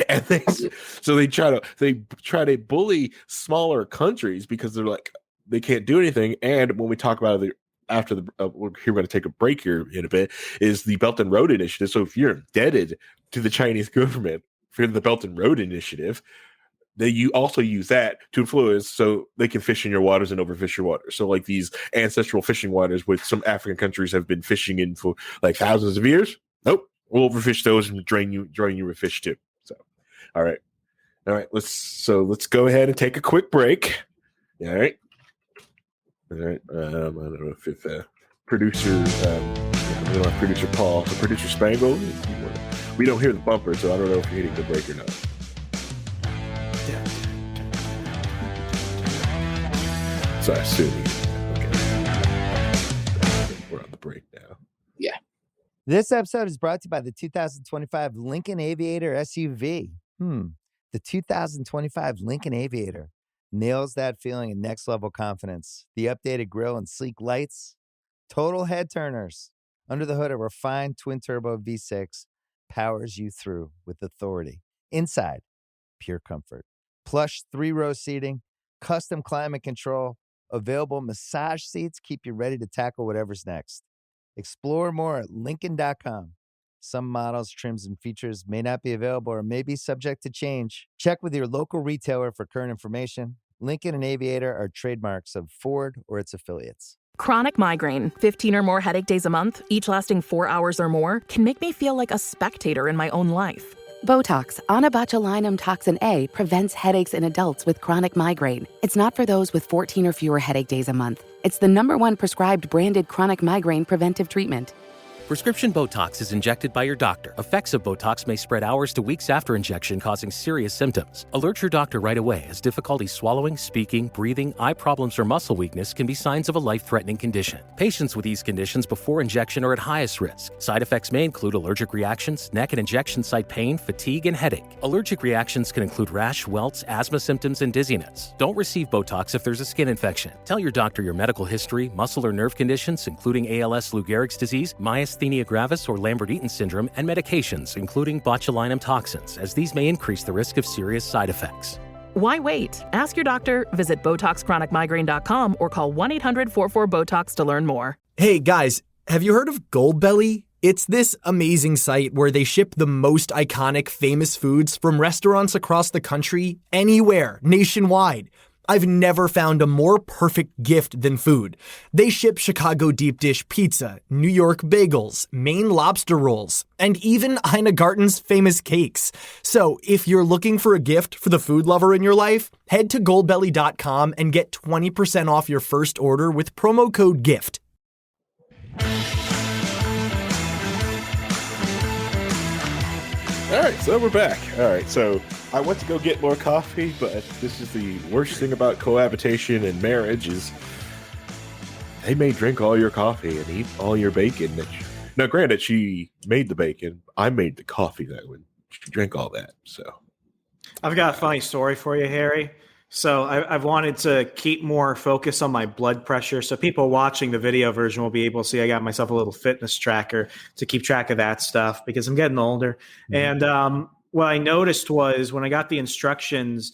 And they try to bully smaller countries because they're like, they can't do anything. And when we talk about it we're going to take a break here in a bit, is the Belt and Road Initiative. So if you're indebted to the Chinese government for the Belt and Road Initiative, you also use that to influence so they can fish in your waters and overfish your waters. So like these ancestral fishing waters, which some African countries have been fishing in for like thousands of years. Nope, we'll overfish those and drain you with fish too. So, all right. Let's go ahead and take a quick break. All right. I don't know if producer, we don't have producer Paul, so producer Spangle, we don't hear the bumper, so I don't know if you're hitting the break or not. So I assume we're on the break now. Yeah. This episode is brought to you by the 2025 Lincoln Aviator SUV. The 2025 Lincoln Aviator nails that feeling of next level confidence. The updated grille and sleek lights, total head turners. Under the hood, a refined twin turbo V6 powers you through with authority. Inside, pure comfort. Plush 3-row seating, custom climate control, available massage seats keep you ready to tackle whatever's next. Explore more at Lincoln.com. Some models, trims, and features may not be available or may be subject to change. Check with your local retailer for current information. Lincoln and Aviator are trademarks of Ford or its affiliates. Chronic migraine, 15 or more headache days a month, each lasting 4 hours or more, can make me feel like a spectator in my own life. Botox, onabotulinum toxin A, prevents headaches in adults with chronic migraine. It's not for those with 14 or fewer headache days a month. It's the #1 prescribed branded chronic migraine preventive treatment. Prescription Botox is injected by your doctor. Effects of Botox may spread hours to weeks after injection, causing serious symptoms. Alert your doctor right away, as difficulty swallowing, speaking, breathing, eye problems, or muscle weakness can be signs of a life-threatening condition. Patients with these conditions before injection are at highest risk. Side effects may include allergic reactions, neck and injection site pain, fatigue, and headache. Allergic reactions can include rash, welts, asthma symptoms, and dizziness. Don't receive Botox if there's a skin infection. Tell your doctor your medical history, muscle or nerve conditions, including ALS, Lou Gehrig's disease, myasthenia gravis, or Lambert-Eaton syndrome, and medications, including botulinum toxins, as these may increase the risk of serious side effects. Why wait? Ask your doctor, visit BotoxChronicMigraine.com, or call 1-800-44-BOTOX to learn more. Hey guys, have you heard of Goldbelly? It's this amazing site where they ship the most iconic famous foods from restaurants across the country, anywhere, nationwide. I've never found a more perfect gift than food. They ship Chicago deep dish pizza, New York bagels, Maine lobster rolls, and even Ina Garten's famous cakes. So if you're looking for a gift for the food lover in your life, head to goldbelly.com and get 20% off your first order with promo code GIFT. All right, so we're back. All right, so I went to go get more coffee, but this is the worst thing about cohabitation and marriage is they may drink all your coffee and eat all your bacon. Now, granted, she made the bacon. I made the coffee that when she drank all that. So I've got a funny story for you, Harry. So I've wanted to keep more focus on my blood pressure. So people watching the video version will be able to see I got myself a little fitness tracker to keep track of that stuff because I'm getting older. Mm-hmm. And what I noticed was when I got the instructions,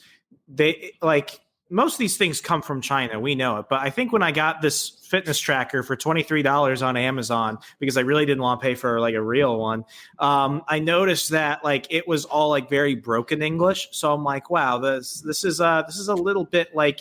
they most of these things come from China. We know it. But I think when I got this fitness tracker for $23 on Amazon, because I really didn't want to pay for like a real one, I noticed that like it was all like very broken English. So I'm like, wow, this is a little bit like,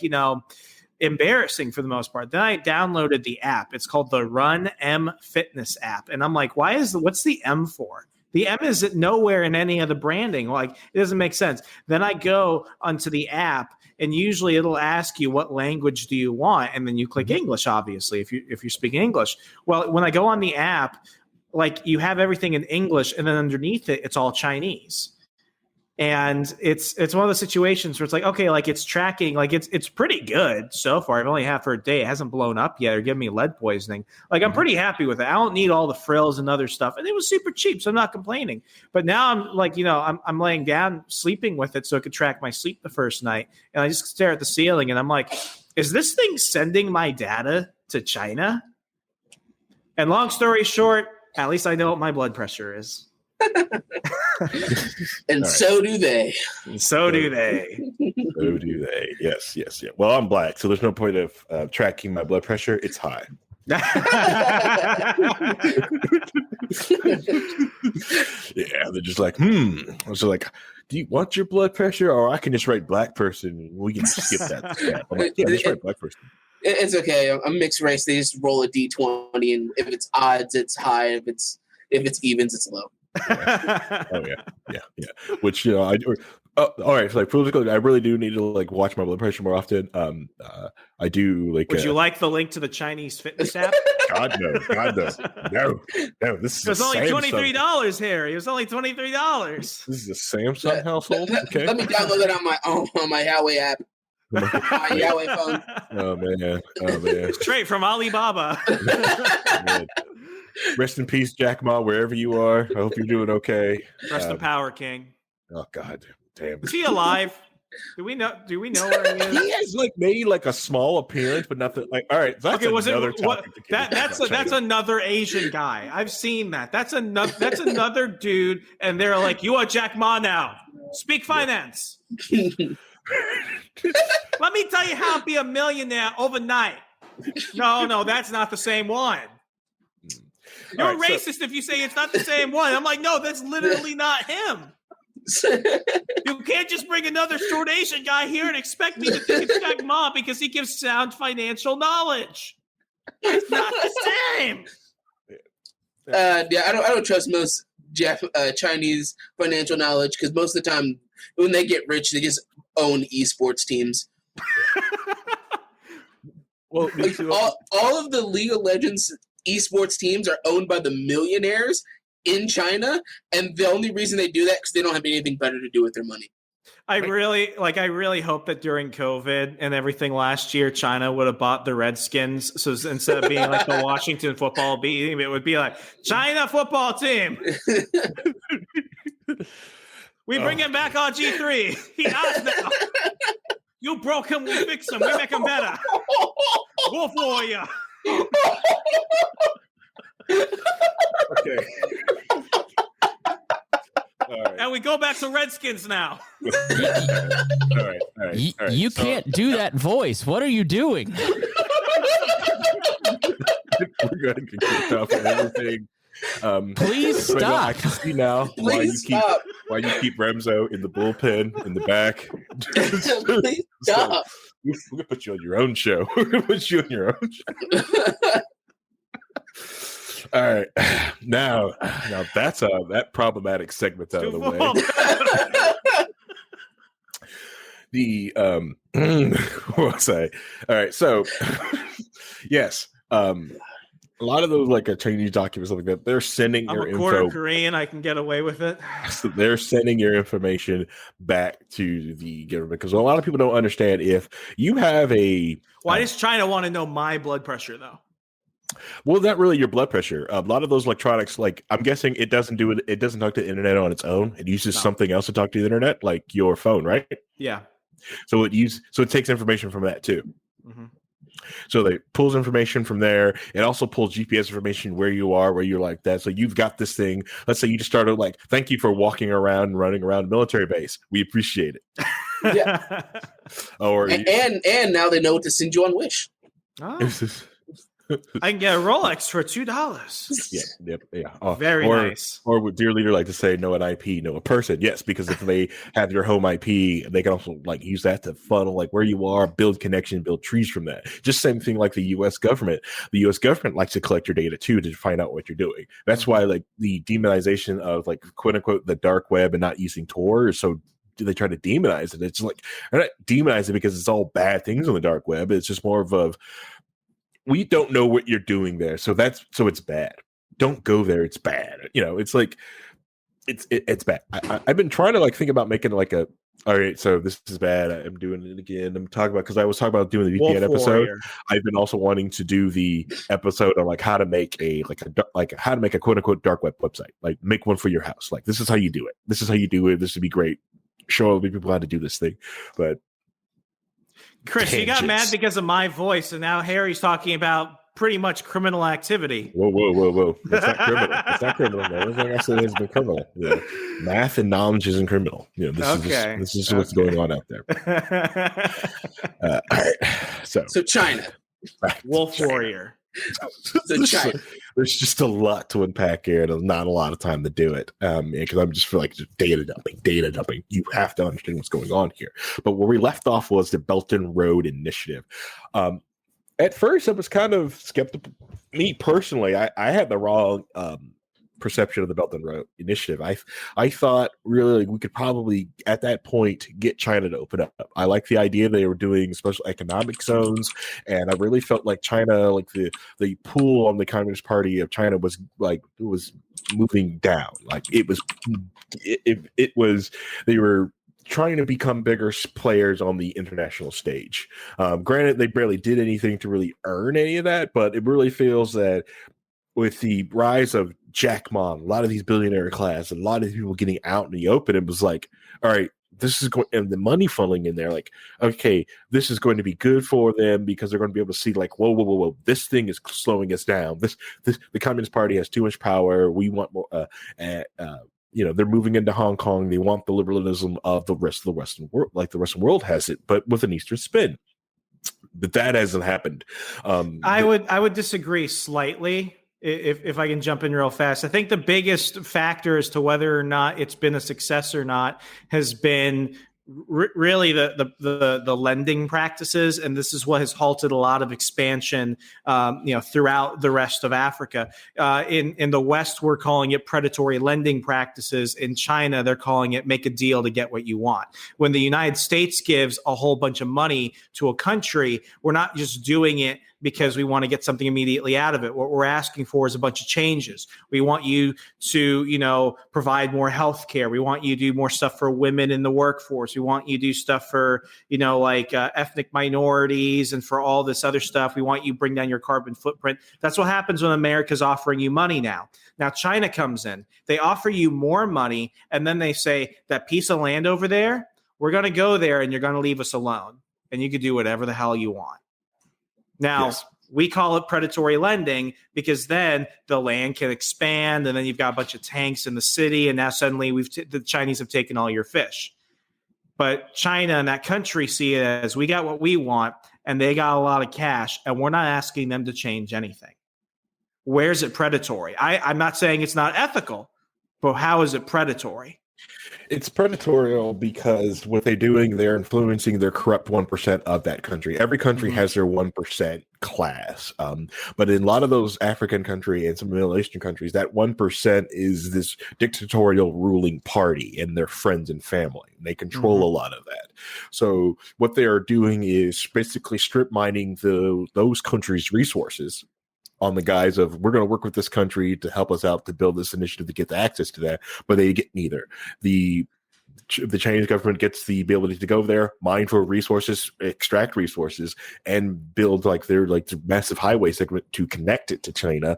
embarrassing for the most part. Then I downloaded the app. It's called the Run M Fitness app. And I'm like, what's the M for? The M is nowhere in any of the branding. Like, it doesn't make sense. Then I go onto the app, and usually it'll ask you what language do you want, and then you click English, obviously, if you're speaking English. Well, when I go on the app, like you have everything in English, and then underneath it, it's all Chinese. And it's one of those situations where it's like, okay, like it's tracking, like it's pretty good so far. I've only had for a day. It hasn't blown up yet or given me lead poisoning. Like I'm pretty happy with it. I don't need all the frills and other stuff. And it was super cheap, so I'm not complaining. But now I'm like, I'm laying down sleeping with it so it could track my sleep the first night. And I just stare at the ceiling and I'm like, is this thing sending my data to China? And long story short, at least I know what my blood pressure is. And so do they. So do they. So do they. Yes. Well, I'm black, so there's no point of tracking my blood pressure. It's high. Yeah, they're just like, So like, do you want your blood pressure, or I can just write black person and we can skip that step. I'm like, yeah, just write black person. It's okay. I'm mixed race. They just roll a D20, and if it's odds, it's high. If it's evens, it's low. Yeah. Which all right. So like, I really do need to like watch my blood pressure more often. I do like. Would you like the link to the Chinese fitness app? God no. No. This is. It was only $23, Harry. It was only $23. This is a Samsung household. Okay. Let me download it on my Huawei app. My Huawei phone. Oh man. Straight from Alibaba. Rest in peace, Jack Ma, wherever you are. I hope you're doing okay. Rest in power, King. Oh God, damn. Is he alive? Do we know where he is? He has like made like a small appearance, but nothing like. All right, that's another topic. That's another Asian guy. I've seen that. That's another dude, and they're like, "You are Jack Ma now. Speak finance." Let me tell you how to be a millionaire overnight. No, that's not the same one. You're racist if you say it's not the same one. I'm like, no, that's literally not him. You can't just bring another short Asian guy here and expect me to think it's Jack Ma because he gives sound financial knowledge. It's not the same. Yeah, I don't trust most Chinese financial knowledge because most of the time when they get rich, they just own esports teams. Well, like, all of the League of Legends esports teams are owned by the millionaires in China, and the only reason they do that because they don't have anything better to do with their money. I really hope that during COVID and everything last year, China would have bought the Redskins. So instead of being like the Washington football team, it would be like China football team. We bring him back on G3. He us now. You broke him, we fix him. We make him better. Wolf Warrior. Okay. All right. And we go back to Redskins now. All right. You can't do that voice. What are you doing? We're going to get kicked off and everything. Please but stop. No, I can see now why you keep Remso in the bullpen in the back. Please stop. We're gonna put you on your own show. We're gonna put you on your own show. All right, now that's that problematic segment out of the way. The what was I? All right, so yes, a lot of those like Chinese documents like that, they're sending your I'm a quarter info. Korean. I can get away with it. So they're sending your information back to the government because a lot of people don't understand if you have a. Why does China want to know my blood pressure though? Well, not really your blood pressure. A lot of those electronics, like I'm guessing, it doesn't do it. It doesn't talk to the internet on its own. It uses something else to talk to the internet, like your phone, right? Yeah. So it takes information from that too. Mm-hmm. So it pulls information from there. It also pulls GPS information where you are, where you're like that. So you've got this thing. Let's say you just started like, thank you for walking around and running around a military base. We appreciate it. Yeah. and now they know what to send you on Wish. Oh. I can get a Rolex for $2. Yeah. Very nice. Or would dear leader like to say, know an IP, know a person? Yes, because if they have your home IP, they can also like use that to funnel like where you are, build connection, build trees from that. Just same thing like the U.S. government. The U.S. government likes to collect your data too to find out what you're doing. That's why like the demonization of like quote unquote the dark web and not using Tor is so. They try to demonize it. It's like they're not demonizing it because it's all bad things on the dark web. It's just more of we don't know what you're doing there, so it's bad. Don't go there; it's bad. It's like it's bad. I've been trying to like think about making like a. All right, so this is bad. I'm doing it again. I'm talking about because I was talking about doing the VPN episode. I've been also wanting to do the episode on like how to make a how to make a quote unquote dark web website. Like make one for your house. Like this is how you do it. This is how you do it. This would be great. Show other people how to do this thing, but. Chris, you got mad because of my voice, and now Harry's talking about pretty much criminal activity. Whoa. That's not criminal. It's not criminal. Everything I said has been criminal. Math and knowledge isn't criminal. This is what's going on out there. All right. So China. Wolf Warrior. There's just a lot to unpack here, and there's not a lot of time to do it. Because I'm just feel like just data dumping. You have to understand what's going on here. But where we left off was the Belt and Road Initiative. At first, I was kind of skeptical. Me personally, I had the wrong perception of the Belt and Road Initiative. I thought really we could probably at that point get China to open up. I like the idea they were doing special economic zones, and I really felt like China, like the pull on the Communist Party of China was moving down. Like it was they were trying to become bigger players on the international stage. Granted, they barely did anything to really earn any of that, but it really feels that with the rise of Jack Ma, a lot of these billionaire class, a lot of people getting out in the open, it was like, all right, this is going, and the money funneling in there, like, okay, this is going to be good for them because they're going to be able to see, like, whoa, this thing is slowing us down. The Communist Party has too much power. We want more. They're moving into Hong Kong. They want the liberalism of the rest of the Western world, like the Western world has it, but with an Eastern spin. But that hasn't happened. I would disagree slightly. If I can jump in real fast, I think the biggest factor as to whether or not it's been a success or not has been really the lending practices, and this is what has halted a lot of expansion, throughout the rest of Africa. In the West, we're calling it predatory lending practices. In China, they're calling it make a deal to get what you want. When the United States gives a whole bunch of money to a country, we're not just doing it because we want to get something immediately out of it. What we're asking for is a bunch of changes. We want you to, provide more health care. We want you to do more stuff for women in the workforce. We want you to do stuff for, ethnic minorities and for all this other stuff. We want you to bring down your carbon footprint. That's what happens when America's offering you money now. Now China comes in. They offer you more money, and then they say, that piece of land over there, we're going to go there and you're going to leave us alone. And you can do whatever the hell you want. Now, yes. We call it predatory lending because then the land can expand, and then you've got a bunch of tanks in the city, and now suddenly the Chinese have taken all your fish. But China and that country see it as we got what we want, and they got a lot of cash, and we're not asking them to change anything. Where's it predatory? I'm not saying it's not ethical, but how is it predatory? It's predatory because what they're doing, they're influencing their corrupt 1% of that country. Every country has their 1% class. But in a lot of those African countries and some Middle Eastern countries, that 1% is this dictatorial ruling party and their friends and family. And they control a lot of that. So what they are doing is basically strip mining those countries' resources on the guise of, we're going to work with this country to help us out to build this initiative to get the access to that, but they get neither. The Chinese government gets the ability to go there, mine for resources, extract resources, and build their massive highway segment to connect it to China,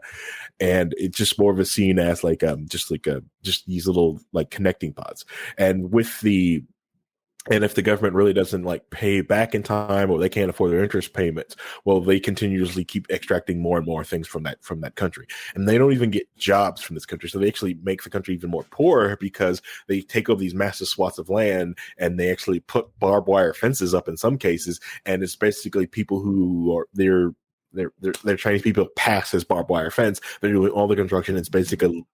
and it's just more of a scene as just these little connecting pods. And if the government really doesn't pay back in time, or they can't afford their interest payments, well, they continuously keep extracting more and more things from that country. And they don't even get jobs from this country. So they actually make the country even more poor because they take over these massive swaths of land and they actually put barbed wire fences up in some cases. And it's basically people who are they're Chinese people pass as barbed wire fence. They're doing all the construction. It's basically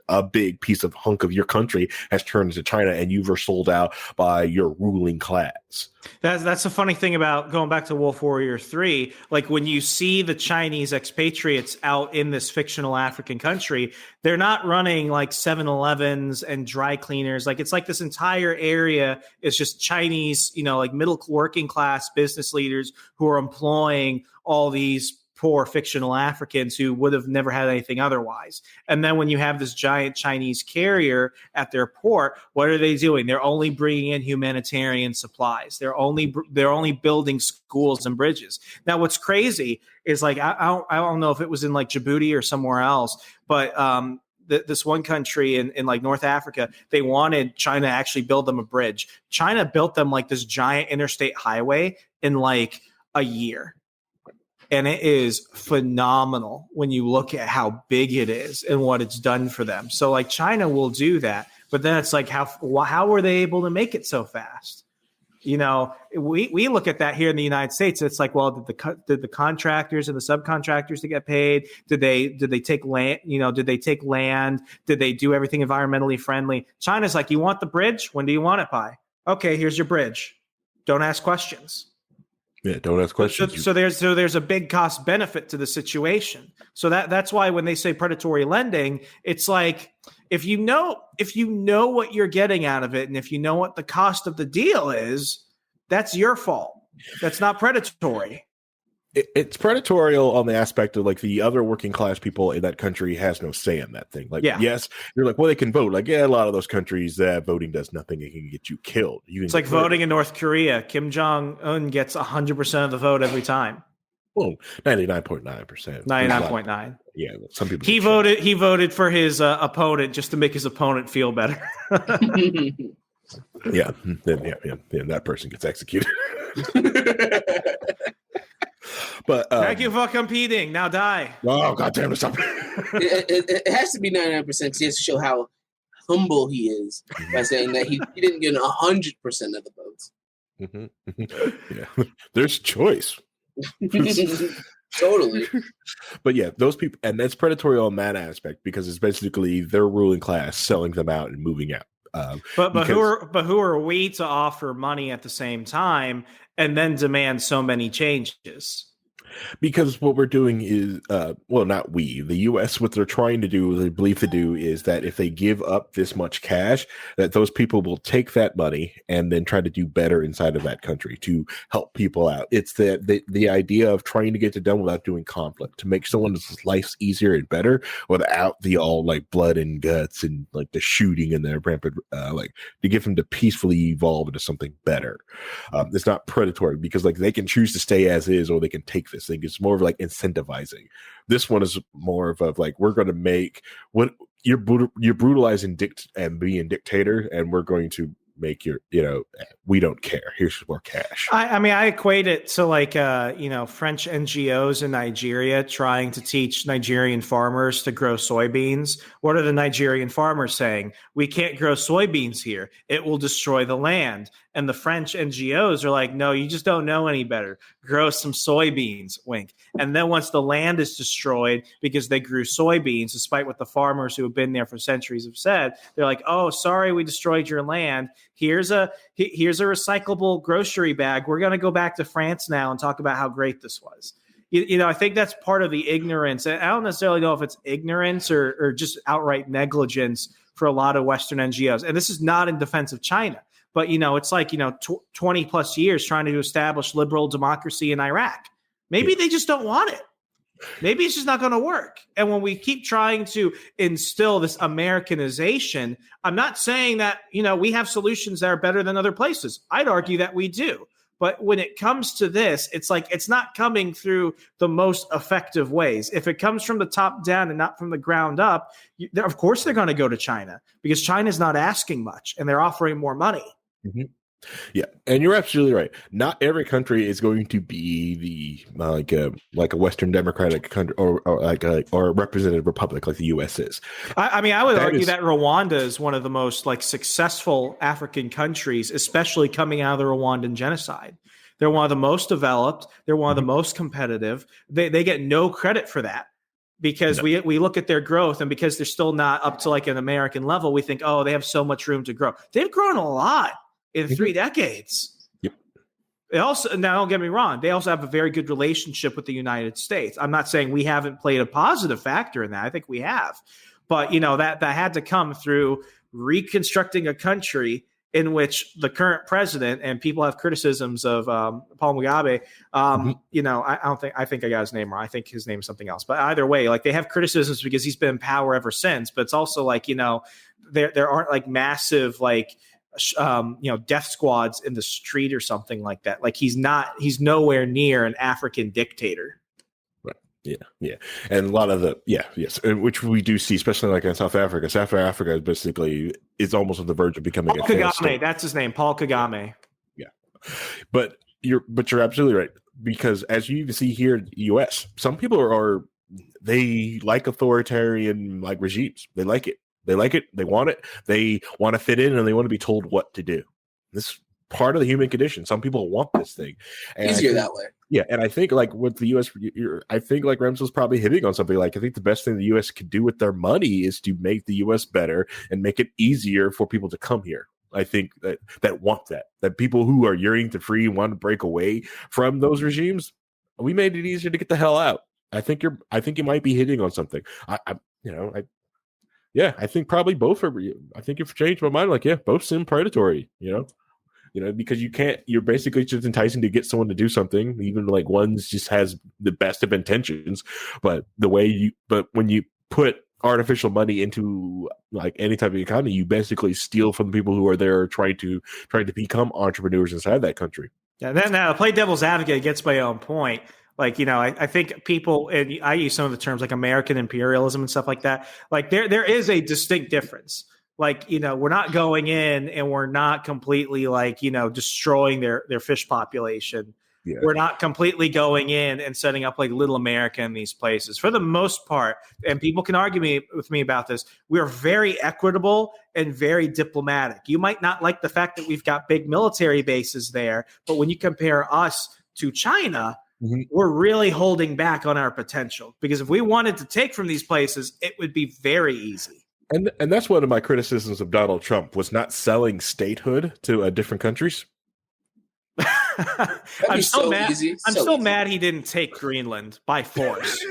a big piece of hunk of your country has turned into China, and you were sold out by your ruling class. That's the funny thing about going back to Wolf Warrior 3. When you see the Chinese expatriates out in this fictional African country, they're not running 7-Elevens and dry cleaners. It's this entire area is just Chinese, middle working class business leaders who are employing all these poor fictional Africans who would have never had anything otherwise. And then when you have this giant Chinese carrier at their port, what are they doing? They're only bringing in humanitarian supplies. They're only building schools and bridges. Now, what's crazy is I don't know if it was in Djibouti or somewhere else, but this one country in North Africa, they wanted China to actually build them a bridge. China built them this giant interstate highway in a year. And it is phenomenal when you look at how big it is and what it's done for them. So China will do that, but then it's how were they able to make it so fast? We look at that here in the United States. It's well, did the contractors and the subcontractors to get paid? Did they take land? Did they take land? Did they do everything environmentally friendly? China's you want the bridge? When do you want it by? Okay, here's your bridge. Don't ask questions. Yeah, don't ask questions. So there's a big cost benefit to the situation. So that's why when they say predatory lending, it's if you know what you're getting out of it, and if you know what the cost of the deal is, that's your fault. That's not predatory. It's predatorial on the aspect of the other working class people in that country has no say in that thing. Yes, you're well, they can vote. A lot of those countries, voting does nothing. It can get you killed. It's voting in North Korea. Kim Jong-un gets 100% of the vote every time. Well, 99.9%. 99.9. Yeah, some people. He voted for his opponent just to make his opponent feel better. Yeah, that person gets executed. But thank you for competing. Now die. Oh, goddamn it! Stop. It has to be 99% because he has to show how humble he is by saying that he didn't get 100% of the votes. Yeah, there's choice. Totally. But yeah, those people, and that's predatory on that aspect because it's basically their ruling class selling them out and moving out But who are we to offer money at the same time and then demand so many changes? Because what we're doing is, not we, the U.S., what they're trying to do, they believe to do, is that if they give up this much cash, that those people will take that money and then try to do better inside of that country to help people out. It's the idea of trying to get it done without doing conflict, to make someone's life easier and better without the all like blood and guts and like the shooting and the rampant, to get them to peacefully evolve into something better. It's not predatory because like they can choose to stay as is or they can take this thing. It's more of like incentivizing. This one is more of like, we're going to make what you're brutalizing and being dictator, and we're going to make your, we don't care. Here's more cash. I equate it to like, French NGOs in Nigeria trying to teach Nigerian farmers to grow soybeans. What are the Nigerian farmers saying? We can't grow soybeans here. It will destroy the land. And the French NGOs are like, no, you just don't know any better. Grow some soybeans, wink. And then once the land is destroyed because they grew soybeans, despite what the farmers who have been there for centuries have said, they're like, oh, sorry, we destroyed your land. Here's a recyclable grocery bag. We're going to go back to France now and talk about how great this was. I think that's part of the ignorance. And I don't necessarily know if it's ignorance or just outright negligence for a lot of Western NGOs. And this is not in defense of China. But, it's like, 20 plus years trying to establish liberal democracy in Iraq. Maybe they just don't want it. Maybe it's just not going to work. And when we keep trying to instill this Americanization, I'm not saying that, we have solutions that are better than other places. I'd argue that we do. But when it comes to this, it's like it's not coming through the most effective ways. If it comes from the top down and not from the ground up, of course they're going to go to China because China's not asking much and they're offering more money. Mm-hmm. Yeah, and you're absolutely right. Not every country is going to be the like a Western democratic country or a representative republic like the U.S. is. I would argue that Rwanda is one of the most successful African countries, especially coming out of the Rwandan genocide. They're one of the most developed. They're one of the most competitive. They get no credit for that. Because we look at their growth, and because they're still not up to an American level, we think, oh, they have so much room to grow. They've grown a lot in 3 decades. Yep. They also, now don't get me wrong, they also have a very good relationship with the United States. I'm not saying we haven't played a positive factor in that. I think we have. But, that had to come through reconstructing a country in which the current president, and people have criticisms of Paul Mugabe. I think I got his name wrong. I think his name is something else. But either way, they have criticisms because he's been in power ever since. But it's also there aren't massive death squads in the street or something like that. He's nowhere near an African dictator. Yeah. And a lot of which we do see, especially in South Africa. South Africa is basically almost on the verge of becoming Paul Kagame. That's his name, Paul Kagame. Yeah. But you're absolutely right. Because as you even see here in the US, some people they like authoritarian regimes. They like it. They like it. They want it. They want to fit in and they want to be told what to do. This is part of the human condition. Some people want this thing. And easier that way. Yeah. And I think with the U.S., I think Remso's probably hitting on something. I think the best thing the U.S. could do with their money is to make the U.S. better and make it easier for people to come here. I think that want that people who are yearning to free and want to break away from those regimes, we made it easier to get the hell out. I think you might be hitting on something. I think probably both are. I think you've changed my mind. Both seem predatory. Because you're basically just enticing to get someone to do something. Even one just has the best of intentions, but when you put artificial money into any type of economy, you basically steal from the people who are there trying to become entrepreneurs inside that country. Yeah. Then to play devil's advocate against my own point. I think people, and I use some of the terms American imperialism and stuff like that. There is a distinct difference. We're not going in and we're not completely destroying their fish population. Yeah. We're not completely going in and setting up Little America in these places. For the most part, and people can argue with me about this, we are very equitable and very diplomatic. You might not like the fact that we've got big military bases there, but when you compare us to China, we're really holding back on our potential, because if we wanted to take from these places, it would be very easy. And that's one of my criticisms of Donald Trump was not selling statehood to different countries. I'm so mad. I'm so mad he didn't take Greenland by force.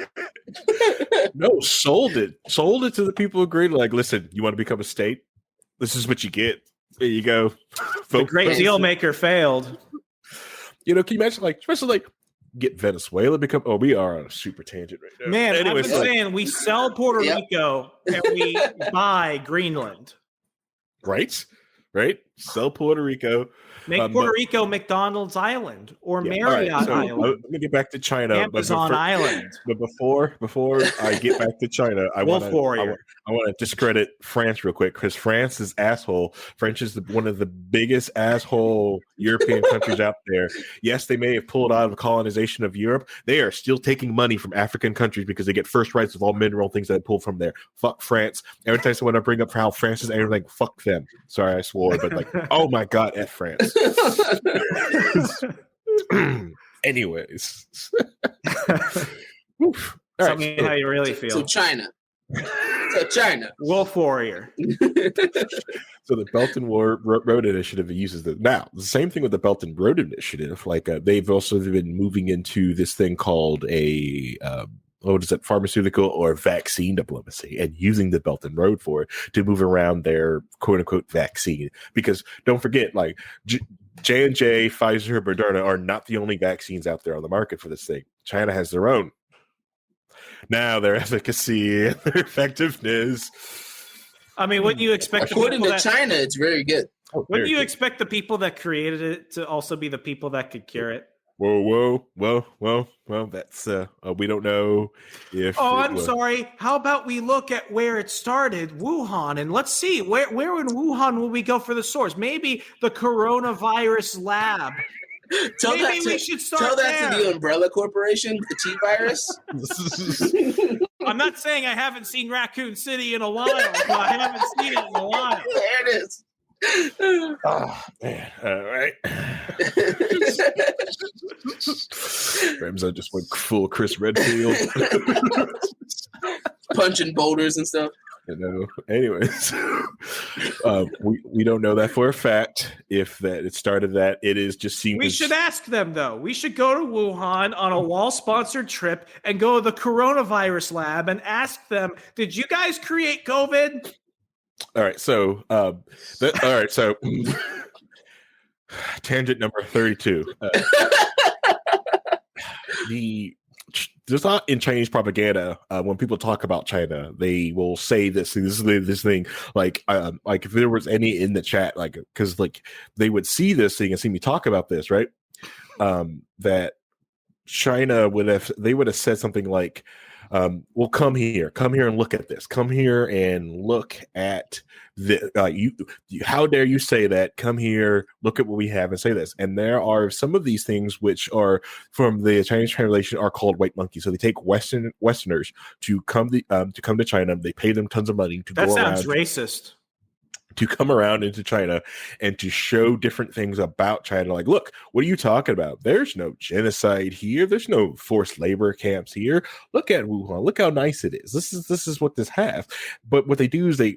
No, sold it to the people of Greenland. Like, listen, you want to become a state? This is what you get. There you go. The great deal maker failed. You know, can you imagine, like, especially like get Venezuela become? Oh, we are on a super tangent right now. Man, anyways, I've been saying we sell Puerto Rico and we buy Greenland. Right. Sell Puerto Rico. Make Puerto Rico McDonald's Island or Marriott Island. Let me get back to China. Amazon Island. But before I get back to China, I want to discredit France real quick because France is asshole. France is one of the biggest asshole European countries out there. Yes, they may have pulled out of the colonization of Europe. They are still taking money from African countries because they get first rights of all mineral things that pull from there. Fuck France. Every time someone I bring up how France is everything, fuck them. Sorry, I swore, but like, oh my God, F France. Anyways, Oof. Tell me how you really feel. So China, Wolf Warrior. So the Belt and Road Initiative uses the same thing with the Belt and Road Initiative. Like they've also been moving into this thing called pharmaceutical or vaccine diplomacy, and using the Belt and Road for it to move around their quote unquote vaccine. Because don't forget, like J&J, Pfizer, Moderna are not the only vaccines out there on the market for this thing. China has their own. Now their efficacy and their effectiveness. I mean, wouldn't you expect? According to China, it's very good. Wouldn't you expect the people that created it to also be the people that could cure it? Whoa. That's we don't know if. Oh, I'm sorry. How about we look at where it started, Wuhan, and let's see where in Wuhan will we go for the source? Maybe the coronavirus lab. Tell that to the Umbrella Corporation, the T-virus. I'm not saying I haven't seen Raccoon City in a while, but I haven't seen it in a while. There it is. Oh man! All right. Remso just went full Chris Redfield, punching boulders and stuff. You know. Anyways, we don't know that for a fact. If that it started that, it is just seems. We should ask them though. We should go to Wuhan on a wall-sponsored trip and go to the coronavirus lab and ask them, "Did you guys create COVID?" All right, so tangent number 32. There's not in Chinese propaganda when people talk about China, they will say this thing like if there was any in the chat, like because like they would see this thing and see me talk about this, right? That China would have said something like. Well, come here and look at this. Come here and look at the how dare you say that? Come here, look at what we have and say this. And there are some of these things which are from the Chinese translation are called white monkeys. So they take Westerners to come to China. They pay them tons of money to go around. That sounds racist. To come around into China and to show different things about China. Like, look, what are you talking about? There's no genocide here. There's no forced labor camps here. Look at Wuhan. Look how nice it is. This is what this has. But what they do is they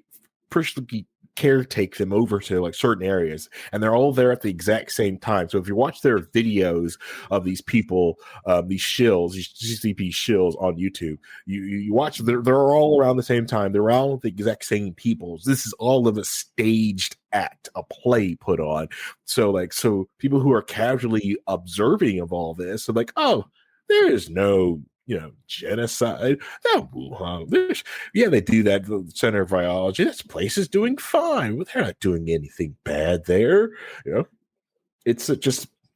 personally caretake them over to like certain areas, and they're all there at the exact same time. So if you watch their videos of these people, these shills, these GCP shills on YouTube, you watch, they're all around the same time. They're all the exact same people. This is all of a staged act, a play put on. So people who are casually observing of all this are like, oh, there is no genocide. No, Wuhan. Yeah, they do that. The Center of Virology. This place is doing fine. They're not doing anything bad there. It's that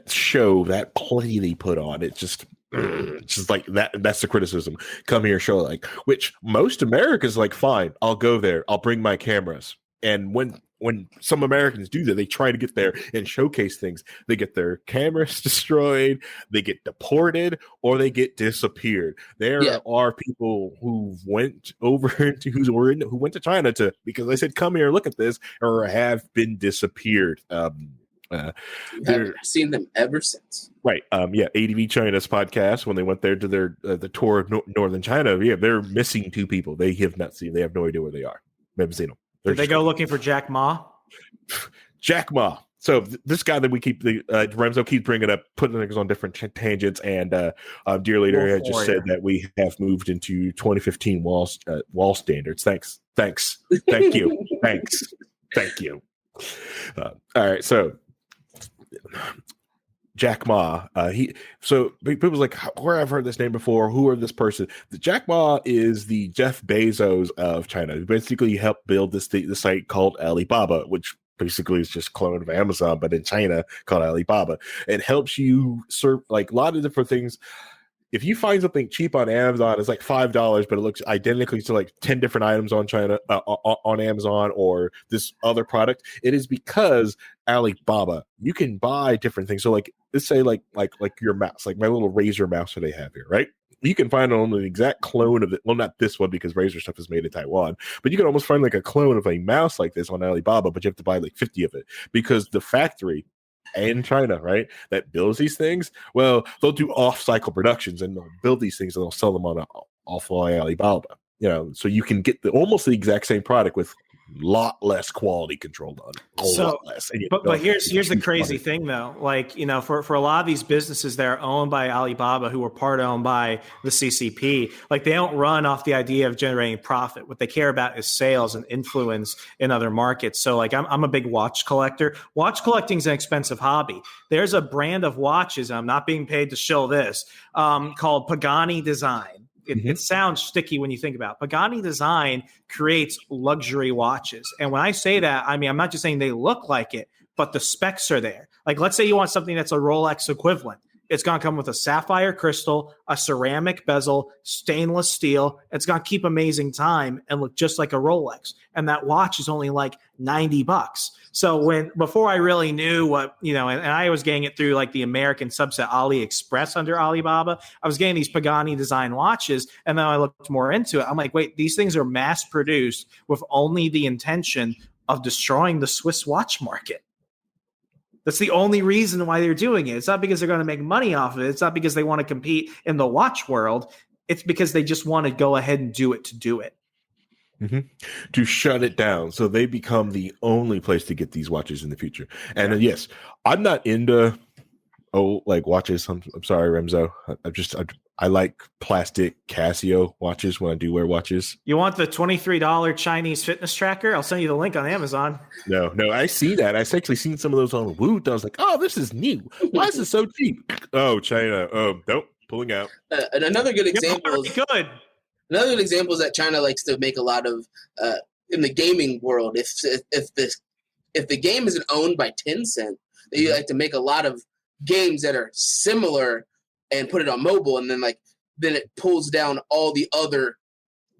show, that play they put on. It's just like that. That's the criticism. Come here, show like which most Americans like. Fine, I'll go there. I'll bring my cameras. And when some Americans do that, they try to get there and showcase things. They get their cameras destroyed, they get deported, or they get disappeared. There are people who went to China because they said, "Come here, look at this," or have been disappeared. I've seen them ever since. Right. ADV China's podcast, when they went there to their the tour of northern China, they're missing 2 people. They have not seen. They have no idea where they are. They haven't seen them. Did they go looking for Jack Ma? Jack Ma. So this guy that we keep Remso keeps bringing up, putting things on different tangents, and Dear Leader had just said that we have moved into 2015 wall standards. Thank you, thank you. All right, so Jack Ma, people's like, where I've heard this name before. Who are this person? The Jack Ma is the Jeff Bezos of China. Basically, he helped build the site called Alibaba, which basically is just a clone of Amazon, but in China called Alibaba. It helps you serve like a lot of different things. If you find something cheap on Amazon, it's like $5, but it looks identically to like 10 different items on on Amazon or this other product. It is because Alibaba, you can buy different things. So like, let's say like your mouse, like my little Razer mouse that I have here, right? You can find on an exact clone of it. Well, not this one because Razer stuff is made in Taiwan, but you can almost find like a clone of a mouse like this on Alibaba, but you have to buy like 50 of it because the factory in China, right, that builds these things, well, they'll do off-cycle productions and they'll build these things and they'll sell them on Alibaba. So you can get almost the exact same product with lot less quality control on it. Lot less. But here's the crazy thing though. Like, for a lot of these businesses that are owned by Alibaba, who are part owned by the CCP, like they don't run off the idea of generating profit. What they care about is sales and influence in other markets. So like I'm a big watch collector. Watch collecting is an expensive hobby. There's a brand of watches, and I'm not being paid to shill this, called Pagani Design. It sounds sticky when you think about it. Pagani Design creates luxury watches. And when I say that, I mean, I'm not just saying they look like it, but the specs are there. Like, let's say you want something that's a Rolex equivalent. It's going to come with a sapphire crystal, a ceramic bezel, stainless steel. It's going to keep amazing time and look just like a Rolex. And that watch is only like $90. So before I really knew what, and I was getting it through like the American subset AliExpress under Alibaba, I was getting these Pagani design watches. And then I looked more into it. I'm like, wait, these things are mass produced with only the intention of destroying the Swiss watch market. That's the only reason why they're doing it. It's not because they're going to make money off of it. It's not because they want to compete in the watch world. It's because they just want to go ahead and do it to do it. Mm-hmm. To shut it down. So they become the only place to get these watches in the future. And yes, I'm not into watches. I'm sorry, Remso. I like plastic Casio watches when I do wear watches. You want the $23 Chinese fitness tracker? I'll send you the link on Amazon. No, I see that. I've actually seen some of those on Woot. I was like, oh, this is new. Why is it so cheap? Oh, China. Nope, pulling out. And another good example is good. Another good example is that China likes to make a lot of in the gaming world. If the game isn't owned by Tencent, they like to make a lot of games that are similar and put it on mobile, and then it pulls down all the other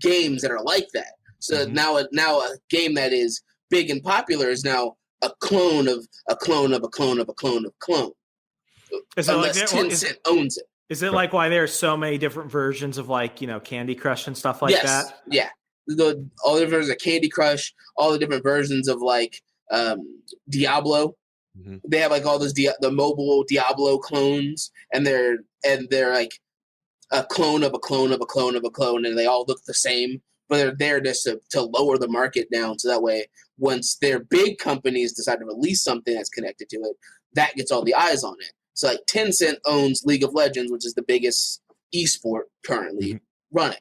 games that are like that. So now a game that is big and popular is now a clone of a clone of a clone of a clone of a clone. Unless Tencent owns it. Is it like why there are so many different versions of Candy Crush and stuff like that? Yeah. All the versions of Candy Crush, all the different versions of Diablo. Mm-hmm. They have all those the mobile Diablo clones, and they're like a clone of a clone of a clone of a clone, and they all look the same, but they're there just to lower the market down, so that way once their big companies decide to release something that's connected to it, that gets all the eyes on it. So Tencent owns League of Legends, which is the biggest esport currently running.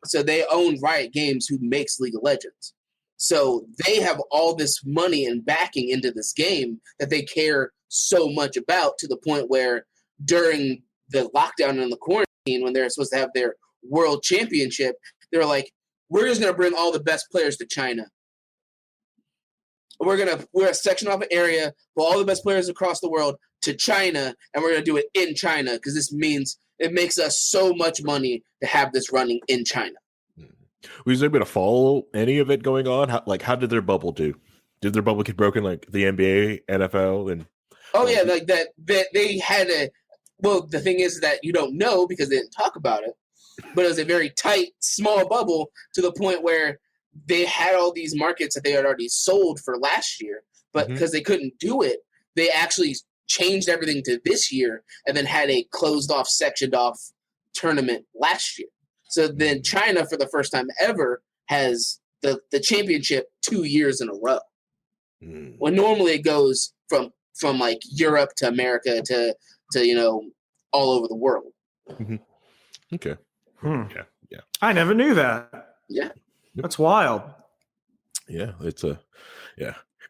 So they own Riot Games, who makes League of Legends. So they have all this money and backing into this game that they care so much about, to the point where during the lockdown and the quarantine, when they're supposed to have their world championship, they were like, we're just going to bring all the best players to China. We're going to section off an area for all the best players across the world to China, and we're going to do it in China, because this means it makes us so much money to have this running in China. Was there able to follow any of it going on? How did their bubble do? Did their bubble get broken like the NBA, NFL, and? Oh yeah, like that. They had a. Well, the thing is that you don't know because they didn't talk about it, but it was a very tight, small bubble, to the point where they had all these markets that they had already sold for last year, but because they couldn't do it, they actually changed everything to this year and then had a closed off, sectioned off tournament last year. So then China, for the first time ever, has the championship 2 years in a row. When normally it goes from like Europe to America to all over the world. Okay. Yeah. I never knew that. Yeah. That's wild. Yeah,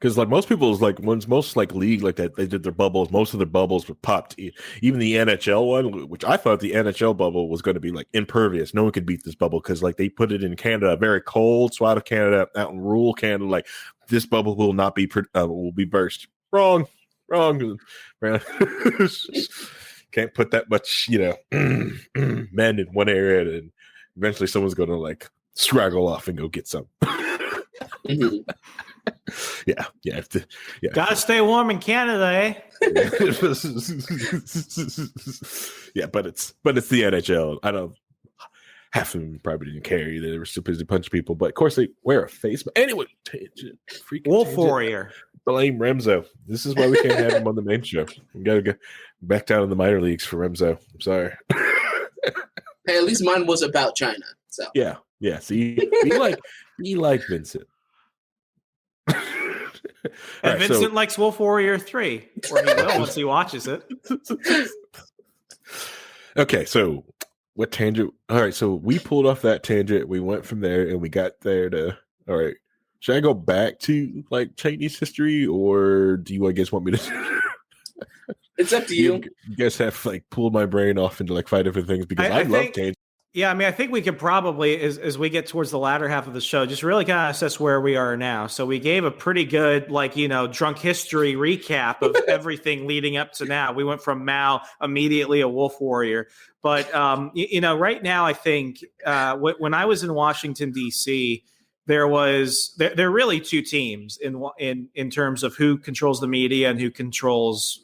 because like most people's like most like league like that, they did their bubbles. Most of their bubbles were popped. Even the NHL one, which I thought the NHL bubble was going to be like impervious. No one could beat this bubble because like they put it in Canada, a very cold swath of Canada, out in rural Canada. Like this bubble will not be will be burst. Wrong. Can't put that much men in one area, and eventually someone's going to like straggle off and go get some. Yeah. Gotta stay warm in Canada, eh? Yeah, but it's the NHL. I don't. Half of them probably didn't care either. They were too busy to punch people, but of course they wear a face mask. Anyway, Wolf Warrior. Blame Remso. This is why we can't have him on the main show. We gotta go back down in the minor leagues for Remso. I'm sorry. Hey, at least mine was about China. So yeah. See, be like Vincent. And Vincent likes Wolf Warrior 3, or he will once he watches it. Okay, so what tangent? All right, so we pulled off that tangent. We went from there, and we got there to. All right, should I go back to like Chinese history, or do you guys want me to? It's up to you. You guys have like pulled my brain off into like 5 different things because I love tangents. Yeah, I mean, I think we could probably, as we get towards the latter half of the show, just really kind of assess where we are now. So we gave a pretty good, drunk history recap of everything leading up to now. We went from Mao immediately a Wolf Warrior. But, right now, I think when I was in Washington, D.C., there are really two teams in terms of who controls the media and who controls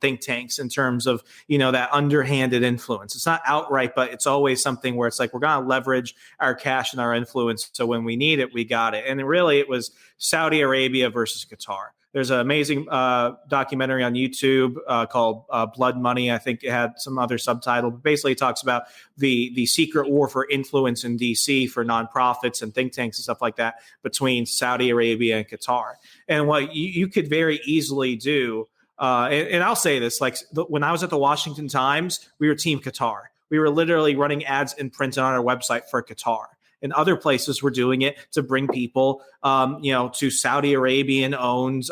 think tanks in terms of that underhanded influence. It's not outright, but it's always something where it's like we're going to leverage our cash and our influence, so when we need it, we got it. And really, it was Saudi Arabia versus Qatar. There's an amazing documentary on YouTube called Blood Money. I think it had some other subtitle, but basically it talks about the secret war for influence in DC for nonprofits and think tanks and stuff like that between Saudi Arabia and Qatar. And what you could very easily do, and I'll say this, like when I was at the Washington Times, we were Team Qatar. We were literally running ads in print on our website for Qatar. And other places were doing it to bring people, to Saudi Arabian-owned,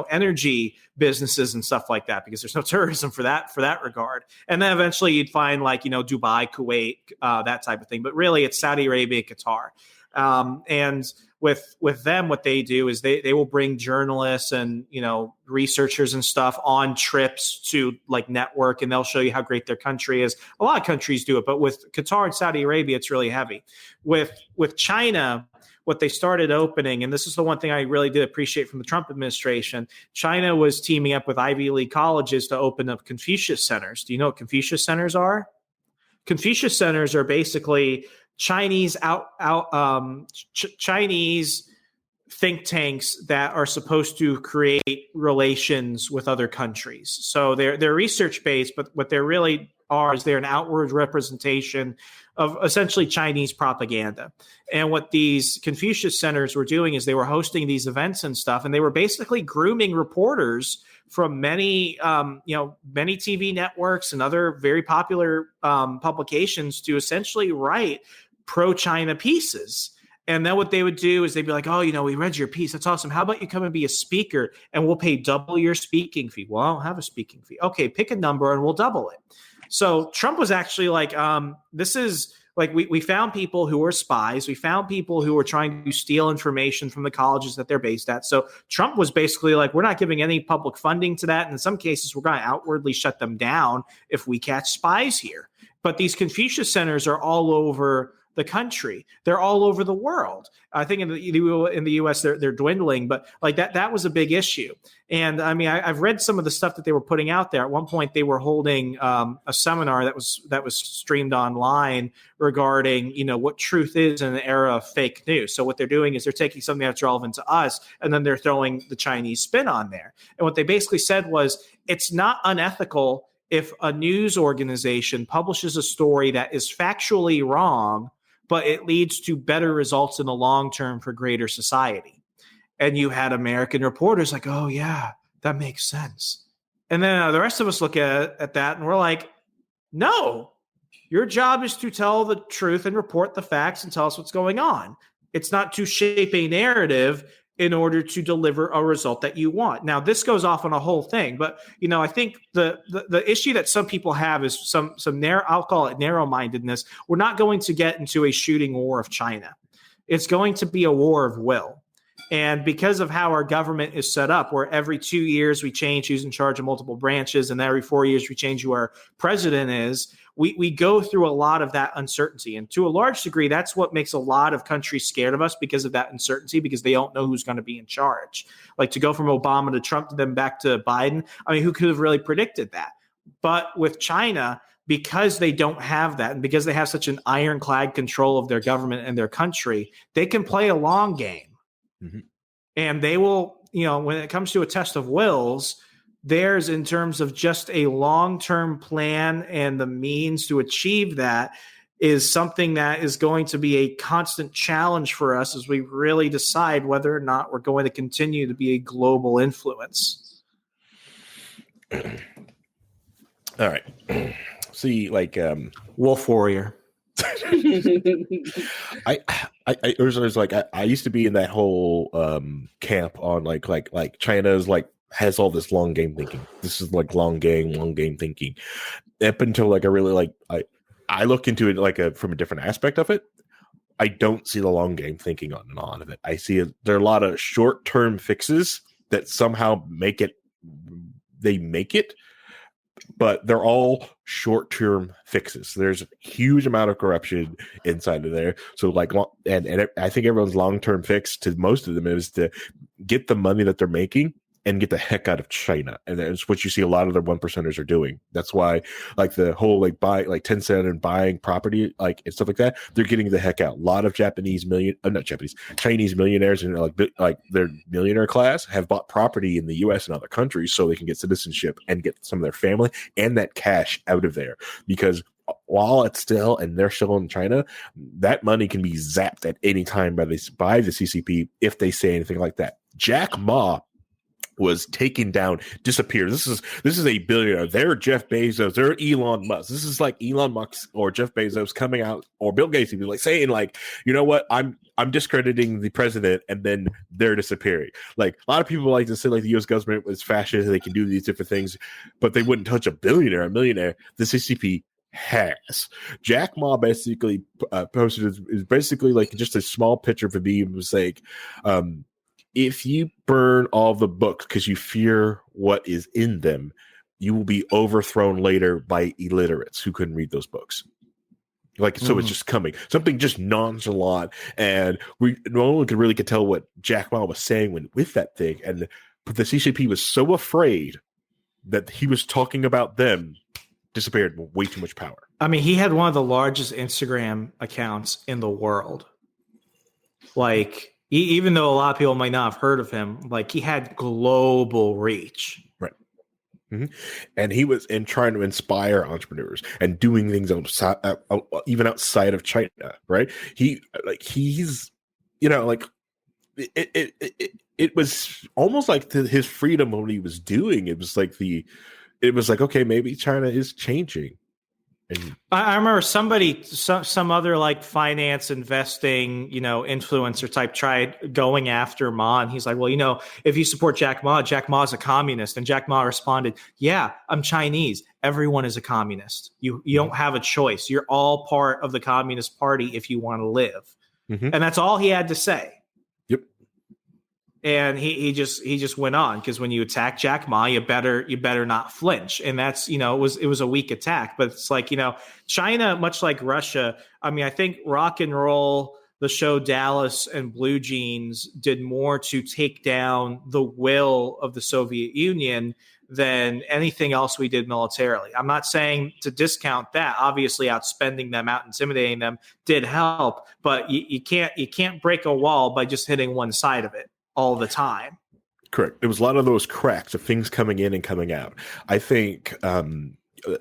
energy businesses and stuff like that, because there's no tourism for that regard. And then eventually you'd find Dubai, Kuwait, that type of thing. But really, it's Saudi Arabia, Qatar, and with them, what they do is they will bring journalists and researchers and stuff on trips to network, and they'll show you how great their country is. A lot of countries do it, but with Qatar and Saudi Arabia, it's really heavy. With China, what they started opening, and this is the one thing I really did appreciate from the Trump administration, China was teaming up with Ivy League colleges to open up Confucius centers. Do you know what Confucius centers are? Confucius centers are basically Chinese Chinese think tanks that are supposed to create relations with other countries. So they're research based, but what they really are is they're an outward representation of essentially Chinese propaganda. And what these Confucius centers were doing is they were hosting these events and stuff, and they were basically grooming reporters from many TV networks and other very popular publications to essentially write pro-China pieces. And then what they would do is they'd be like, oh, we read your piece. That's awesome. How about you come and be a speaker and we'll pay double your speaking fee? Well, I don't have a speaking fee. Okay, pick a number and we'll double it. So Trump was actually like, this is like we found people who were spies. We found people who were trying to steal information from the colleges that they're based at. So Trump was basically like, we're not giving any public funding to that. And in some cases, we're going to outwardly shut them down if we catch spies here. But these Confucius centers are all over the country. They're all over the world. I think in the U.S. they're dwindling, but like that was a big issue. And I mean, I've read some of the stuff that they were putting out there. At one point, they were holding a seminar that was streamed online regarding what truth is in an era of fake news. So what they're doing is they're taking something that's relevant to us, and then they're throwing the Chinese spin on there. And what they basically said was, it's not unethical if a news organization publishes a story that is factually wrong, but it leads to better results in the long term for greater society. And you had American reporters like, oh, yeah, that makes sense. And then the rest of us look at that and we're like, no, your job is to tell the truth and report the facts and tell us what's going on. It's not to shape a narrative in order to deliver a result that you want. Now, this goes off on a whole thing, but I think the issue that some people have is some narrow, I'll call it narrow-mindedness. We're not going to get into a shooting war of China. It's going to be a war of will. And because of how our government is set up, where every 2 years we change who's in charge of multiple branches, and every 4 years we change who our president is, we go through a lot of that uncertainty. And to a large degree, that's what makes a lot of countries scared of us, because of that uncertainty, because they don't know who's going to be in charge. Like to go from Obama to Trump to then back to Biden. I mean, who could have really predicted that? But with China, because they don't have that, and because they have such an ironclad control of their government and their country, they can play a long game. Mm-hmm. And they will, when it comes to a test of wills, theirs in terms of just a long-term plan and the means to achieve that is something that is going to be a constant challenge for us as we really decide whether or not we're going to continue to be a global influence. All right. See, like Wolf Warrior. I used to be in that whole camp on like China's like has all this long game thinking. This is like long game thinking. Up until like I look into it from a different aspect of it. I don't see the long game thinking on a lot of it. I see there are a lot of short term fixes that somehow make it, but they're all short-term fixes. There's a huge amount of corruption inside of there. So and I think everyone's long-term fix to most of them is to get the money that they're making and get the heck out of China. And that's what you see a lot of their 1%ers are doing. That's why like the whole buy Tencent and buying property and stuff like that, they're getting the heck out. A lot of Chinese millionaires and like their millionaire class have bought property in the US and other countries so they can get citizenship and get some of their family and that cash out of there. Because while it's still, and they're still in China, that money can be zapped at any time by the CCP if they say anything like that. Jack Ma was taken down, disappeared. This is a billionaire. They're Jeff Bezos. They're Elon Musk. This is like Elon Musk or Jeff Bezos coming out, or Bill Gates, even saying you know what, I'm discrediting the president, and then they're disappearing. Like a lot of people like to say the U.S. government was fascist, they can do these different things, but they wouldn't touch a millionaire. The CCP has. Jack Ma basically posted is basically just a small picture of me. It was if you burn all the books because you fear what is in them, you will be overthrown later by illiterates who couldn't read those books. So it's just coming. Something just nonchalant. And no one could tell what Jack Ma was saying with that thing. But the CCP was so afraid that he was talking about them, disappeared. Way too much power. I mean, he had one of the largest Instagram accounts in the world. Even though a lot of people might not have heard of him, he had global reach. Right. Mm-hmm. And he was trying to inspire entrepreneurs and doing things outside, even outside of China. Right. He's, it was almost like his freedom when he was doing. It was okay, maybe China is changing. I remember some other finance investing, influencer type tried going after Ma, and he's like, well, if you support Jack Ma's a communist. And Jack Ma responded, yeah, I'm Chinese. Everyone is a communist. You don't have a choice. You're all part of the Communist Party if you want to live. Mm-hmm. And that's all he had to say. Yep. And he just went on, because when you attack Jack Ma, you better not flinch. And that's, it was a weak attack, but it's like, China, much like Russia. I mean, I think Rock and Roll, the show Dallas, and Blue Jeans did more to take down the will of the Soviet Union than anything else we did militarily. I'm not saying to discount that. Obviously, outspending them, out intimidating them did help, but you can't break a wall by just hitting one side of it all the time. Correct. There was a lot of those cracks of things coming in and coming out. I think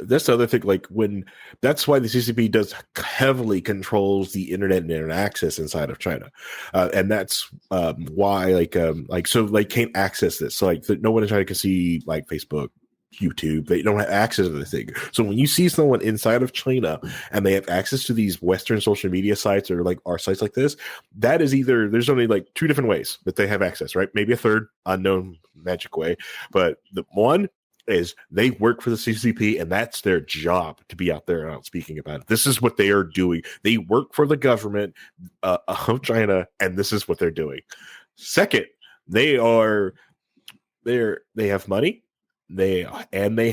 that's the other thing. That's why the CCP does heavily controls the internet and internet access inside of China, and that's why so they can't access this. So no one in China can see Facebook, YouTube. They don't have access to the thing. So when you see someone inside of China and they have access to these Western social media sites or our sites like this, that is either there's only two different ways that they have access, right? Maybe a third unknown magic way, but the one is they work for the CCP, and that's their job to be out there and out speaking about it. This is what they are doing. They work for the government of China, and this is what they're doing. Second, they have money. They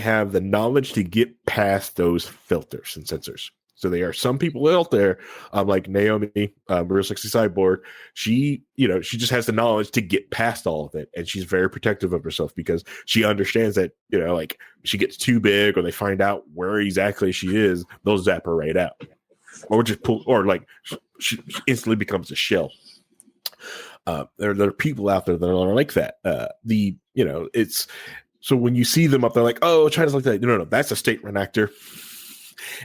have the knowledge to get past those filters and censors. So there are some people out there, like Naomi, Real Sexy Cyborg. She just has the knowledge to get past all of it, and she's very protective of herself because she understands that she gets too big, or they find out where exactly she is, they'll zap her right out, or just pull, or she instantly becomes a shell. There are people out there that are like that. It's. So when you see them up there, oh, China's like that. No, that's a state-run actor,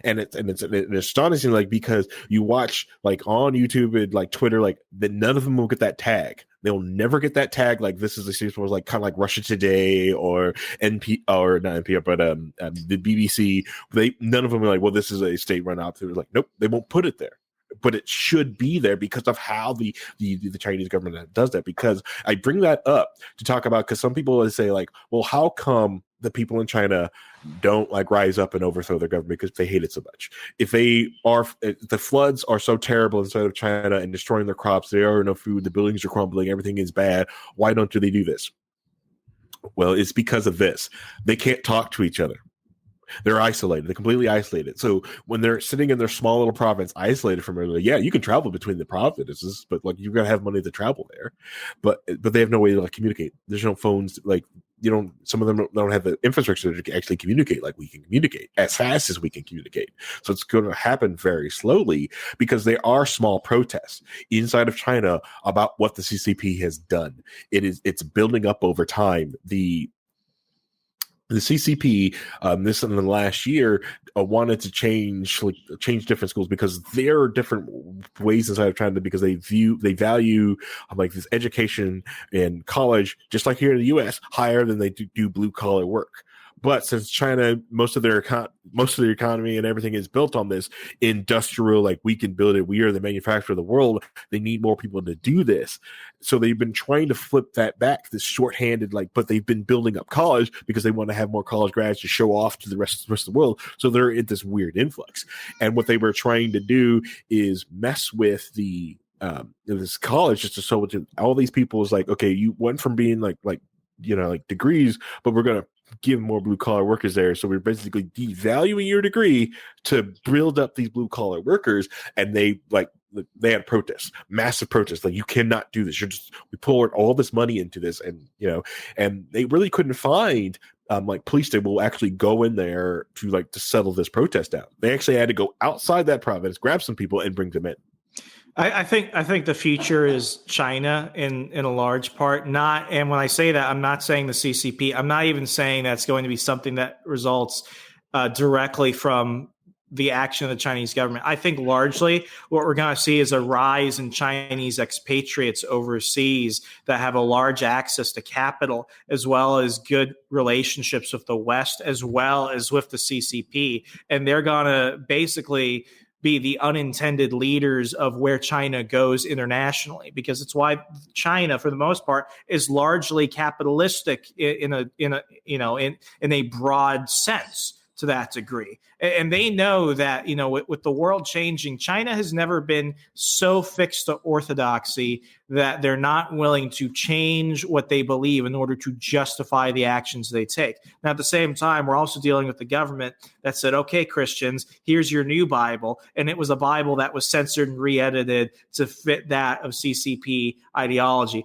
and it's astonishing. Because you watch on YouTube and Twitter, that none of them will get that tag. They'll never get that tag. This is a series was kind of like Russia Today or NP or not NPR, but the BBC. None of them are well, this is a state-run outfit. Nope, they won't put it there. But it should be there because of how the Chinese government does that. Because I bring that up to talk about, because some people would say well, how come the people in China don't rise up and overthrow their government because they hate it so much? If the floods are so terrible inside of China and destroying their crops, there are no food, the buildings are crumbling, everything is bad. Why don't they do this? Well, it's because of this. They can't talk to each other. They're isolated. They're completely isolated. So when they're sitting in their small little province, isolated from everybody, you can travel between the provinces, but you've got to have money to travel there. But they have no way to communicate. There's no phones. Some of them don't have the infrastructure to actually communicate like we can communicate as fast as we can communicate. So it's going to happen very slowly because there are small protests inside of China about what the CCP has done. It's building up over time. The CCP, this in the last year, wanted to change different schools because there are different ways inside of China because they value this education in college, just like here in the U.S., higher than they do blue collar work. But since China, most of their economy and everything is built on this industrial, we can build it. We are the manufacturer of the world. They need more people to do this. So they've been trying to flip that back, this shorthanded, but they've been building up college because they want to have more college grads to show off to the rest of the world. So they're in this weird influx. And what they were trying to do is mess with this college just to show all these people is okay, you went from being degrees, but we're going to give more blue collar workers there. So we're basically devaluing your degree to build up these blue collar workers. And they had protests, massive protests. You cannot do this. We poured all this money into this, and and they really couldn't find police that will actually go in there to settle this protest out. They actually had to go outside that province, grab some people, and bring them in. I think the future is China in a large part. And when I say that, I'm not saying the CCP. I'm not even saying that's going to be something that results directly from the action of the Chinese government. I think largely what we're going to see is a rise in Chinese expatriates overseas that have a large access to capital, as well as good relationships with the West, as well as with the CCP. And they're going to basically be the unintended leaders of where China goes internationally, because it's why China, for the most part, is largely capitalistic in a broad sense to that degree. And they know that, with the world changing, China has never been so fixed to orthodoxy that they're not willing to change what they believe in order to justify the actions they take. Now, at the same time, we're also dealing with the government that said, okay, Christians, here's your new Bible. And it was a Bible that was censored and re-edited to fit that of CCP ideology.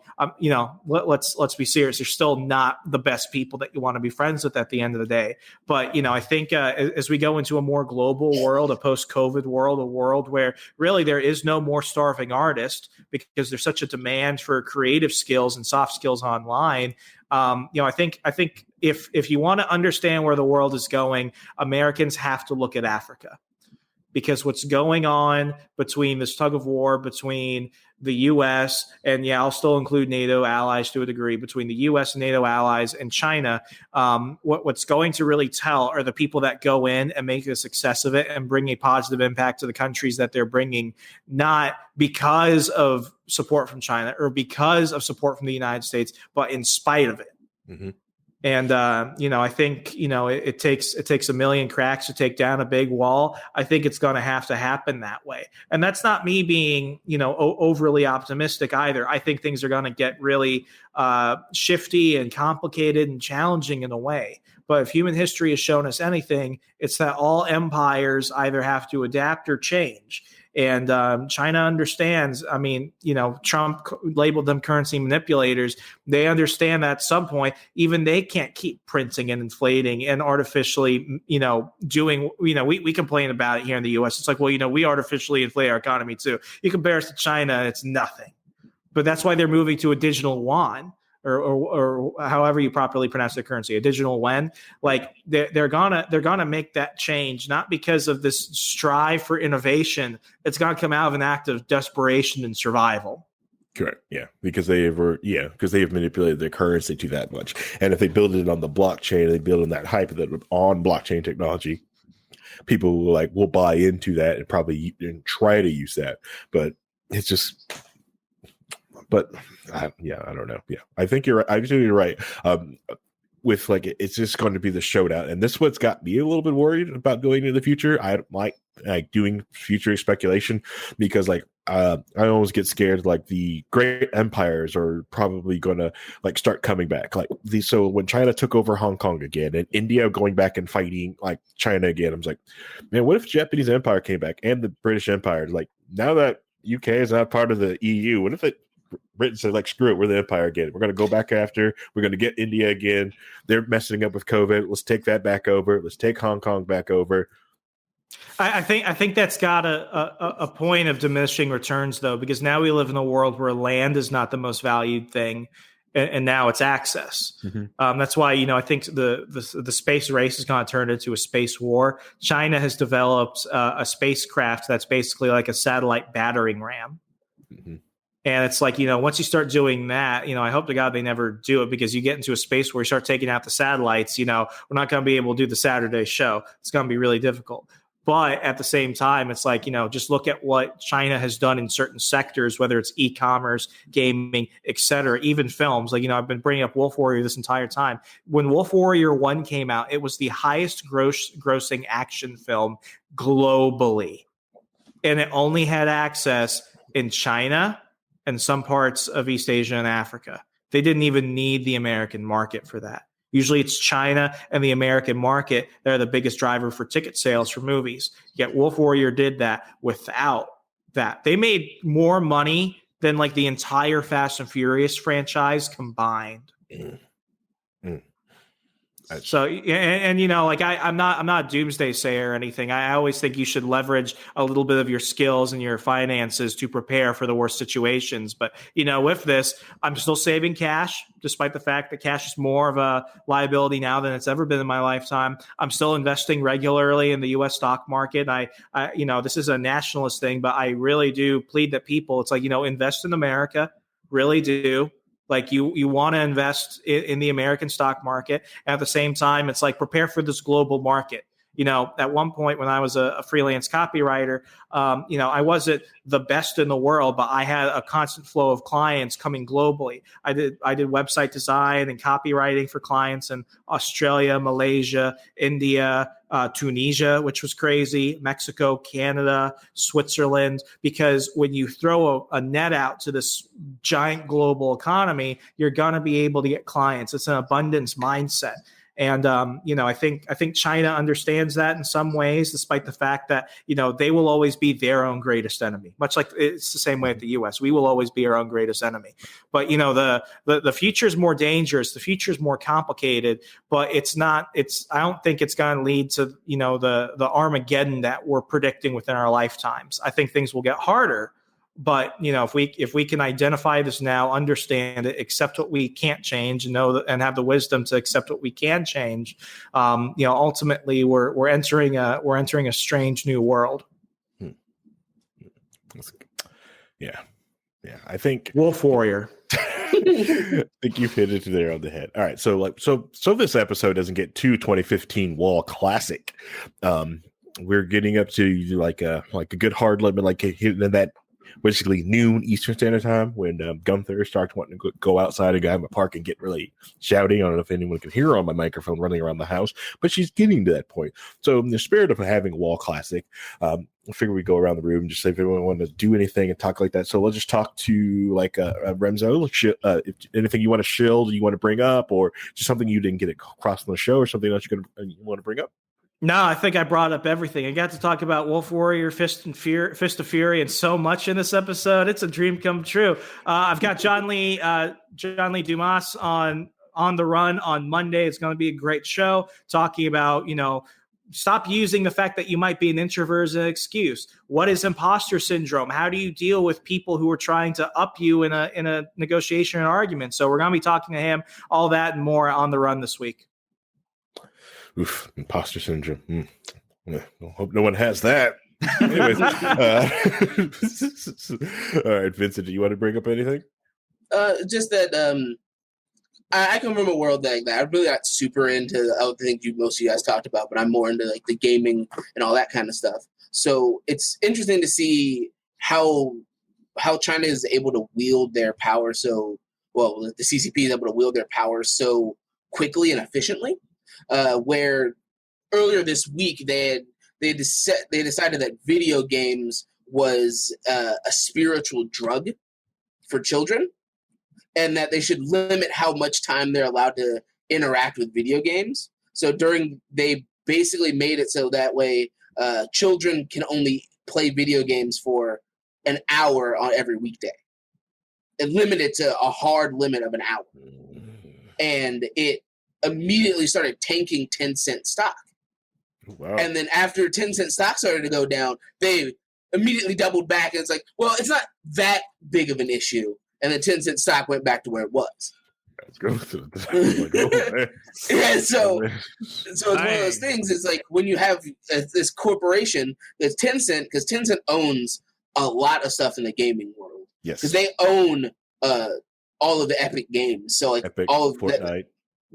Let's be serious. They're still not the best people that you want to be friends with at the end of the day. But, I think as we go into a more global world, a post-COVID world, a world where really there is no more starving artist because there's such a demand for creative skills and soft skills online. I think if you want to understand where the world is going, Americans have to look at Africa, because what's going on between this tug of war between the U.S. and I'll still include NATO allies to a degree, between the U.S. and NATO allies and China, what's going to really tell are the people that go in and make a success of it and bring a positive impact to the countries that they're bringing, not because of support from China or because of support from the United States, but in spite of it. Mm-hmm. And, I think, it takes a million cracks to take down a big wall. I think it's going to have to happen that way. And that's not me being, overly optimistic either. I think things are going to get really shifty and complicated and challenging in a way. But if human history has shown us anything, it's that all empires either have to adapt or change. And China understands. I mean, Trump labeled them currency manipulators. They understand that at some point, even they can't keep printing and inflating and artificially, doing, we complain about it here in the U.S. It's like, well, we artificially inflate our economy too. You compare us to China, it's nothing. But that's why they're moving to a digital yuan. Or however you properly pronounce their currency, a digital yuan. Like they're gonna make that change, not because of this strive for innovation. It's gonna come out of an act of desperation and survival. Correct. Yeah, because they have manipulated their currency to that much, and if they build it on the blockchain, they build on that hype that on blockchain technology, people will buy into that and probably try to use that, but it's just. But I don't know. Yeah, I think you're right. I think you're right. With it's just going to be the showdown, and this is what's got me a little bit worried about going into the future. I like doing future speculation because I always get scared. The great empires are probably going to start coming back. So when China took over Hong Kong again, and India going back and fighting China again, I'm like, man, what if Japanese Empire came back and the British Empire? Now that UK is not part of the EU, what if Britain said, screw it, we're the empire again. We're going to go back after. We're going to get India again. They're messing up with COVID. Let's take that back over. Let's take Hong Kong back over. I think that's got a point of diminishing returns, though, because now we live in a world where land is not the most valued thing, and now it's access. Mm-hmm. That's why I think the space race is going to turn into a space war. China has developed a spacecraft that's basically like a satellite battering ram. Mm-hmm. And it's once you start doing that, I hope to God they never do it, because you get into a space where you start taking out the satellites, we're not going to be able to do the Saturday show. It's going to be really difficult. But at the same time, it's just look at what China has done in certain sectors, whether it's e-commerce, gaming, et cetera, even films. I've been bringing up Wolf Warrior this entire time. When Wolf Warrior 1 came out, it was the highest grossing action film globally. And it only had access in China and some parts of East Asia and Africa. They didn't even need the American market for that. Usually it's China and the American market that are the biggest driver for ticket sales for movies. Yet Wolf Warrior did that without that. They made more money than the entire Fast and Furious franchise combined. So, I'm not a doomsday sayer or anything. I always think you should leverage a little bit of your skills and your finances to prepare for the worst situations. But, with this, I'm still saving cash, despite the fact that cash is more of a liability now than it's ever been in my lifetime. I'm still investing regularly in the U.S. stock market. I this is a nationalist thing, but I really do plead that people, it's invest in America, really do. You want to invest in the American stock market. At the same time, it's prepare for this global market. At one point when I was a freelance copywriter, I wasn't the best in the world, but I had a constant flow of clients coming globally. I did website design and copywriting for clients in Australia, Malaysia, India, Tunisia, which was crazy, Mexico, Canada, Switzerland, because when you throw a net out to this giant global economy, you're going to be able to get clients. It's an abundance mindset. And, I think China understands that in some ways, despite the fact that, they will always be their own greatest enemy, much like it's the same way at the U.S. We will always be our own greatest enemy. But, the future is more dangerous. The future is more complicated, but I don't think it's going to lead to, the Armageddon that we're predicting within our lifetimes. I think things will get harder. But if we can identify this now, understand it, accept what we can't change, and have the wisdom to accept what we can change, ultimately we're entering a strange new world. Yeah. I think Wolf Warrior. I think you've hit it there on the head. All right, so this episode doesn't get too 2015 wall classic. We're getting up to like a good hard limit, like hitting that. Basically noon Eastern Standard Time when Gunther starts wanting to go outside and go have a park and get really shouty. I don't know if anyone can hear her on my microphone running around the house, but she's getting to that point. So in the spirit of having a wall classic, I figure we go around the room and just say if anyone wanted to do anything and talk like that. So let's just talk to Remso. If anything you want to shield, you want to bring up, or just something you didn't get across on the show, or something else you want to bring up. No, I think I brought up everything. I got to talk about Wolf Warrior, Fist of Fury, and so much in this episode. It's a dream come true. I've got John Lee Dumas on the run on Monday. It's going to be a great show talking about, stop using the fact that you might be an introvert as an excuse. What is imposter syndrome? How do you deal with people who are trying to up you in a negotiation or argument? So we're going to be talking to him, all that and more on the run this week. Oof, imposter syndrome. Hope no one has that. Anyways, all right, Vincent, do you want to bring up anything? Just that I come from a world that I'm really not super into other things most of you guys talked about, but I'm more into like the gaming and all that kind of stuff. So it's interesting to see how China is able to wield their power the CCP is able to wield their power so quickly and efficiently. Where earlier this week they decided that video games was a spiritual drug for children, and that they should limit how much time they're allowed to interact with video games. So they basically made it so that way children can only play video games for an hour on every weekday, and limited to a hard limit of an hour, and it immediately started tanking 10-cent stock. Wow. And then after 10-cent stock started to go down, they immediately doubled back. And it's like, well, it's not that big of an issue. And the 10-cent stock went back to where it was. Let's go to the yeah, so it's one of those things. It's like when you have this corporation that's 10-cent, because 10-cent owns a lot of stuff in the gaming world. Yes. Because they own all of the Epic games. So like Epic, all of Fortnite.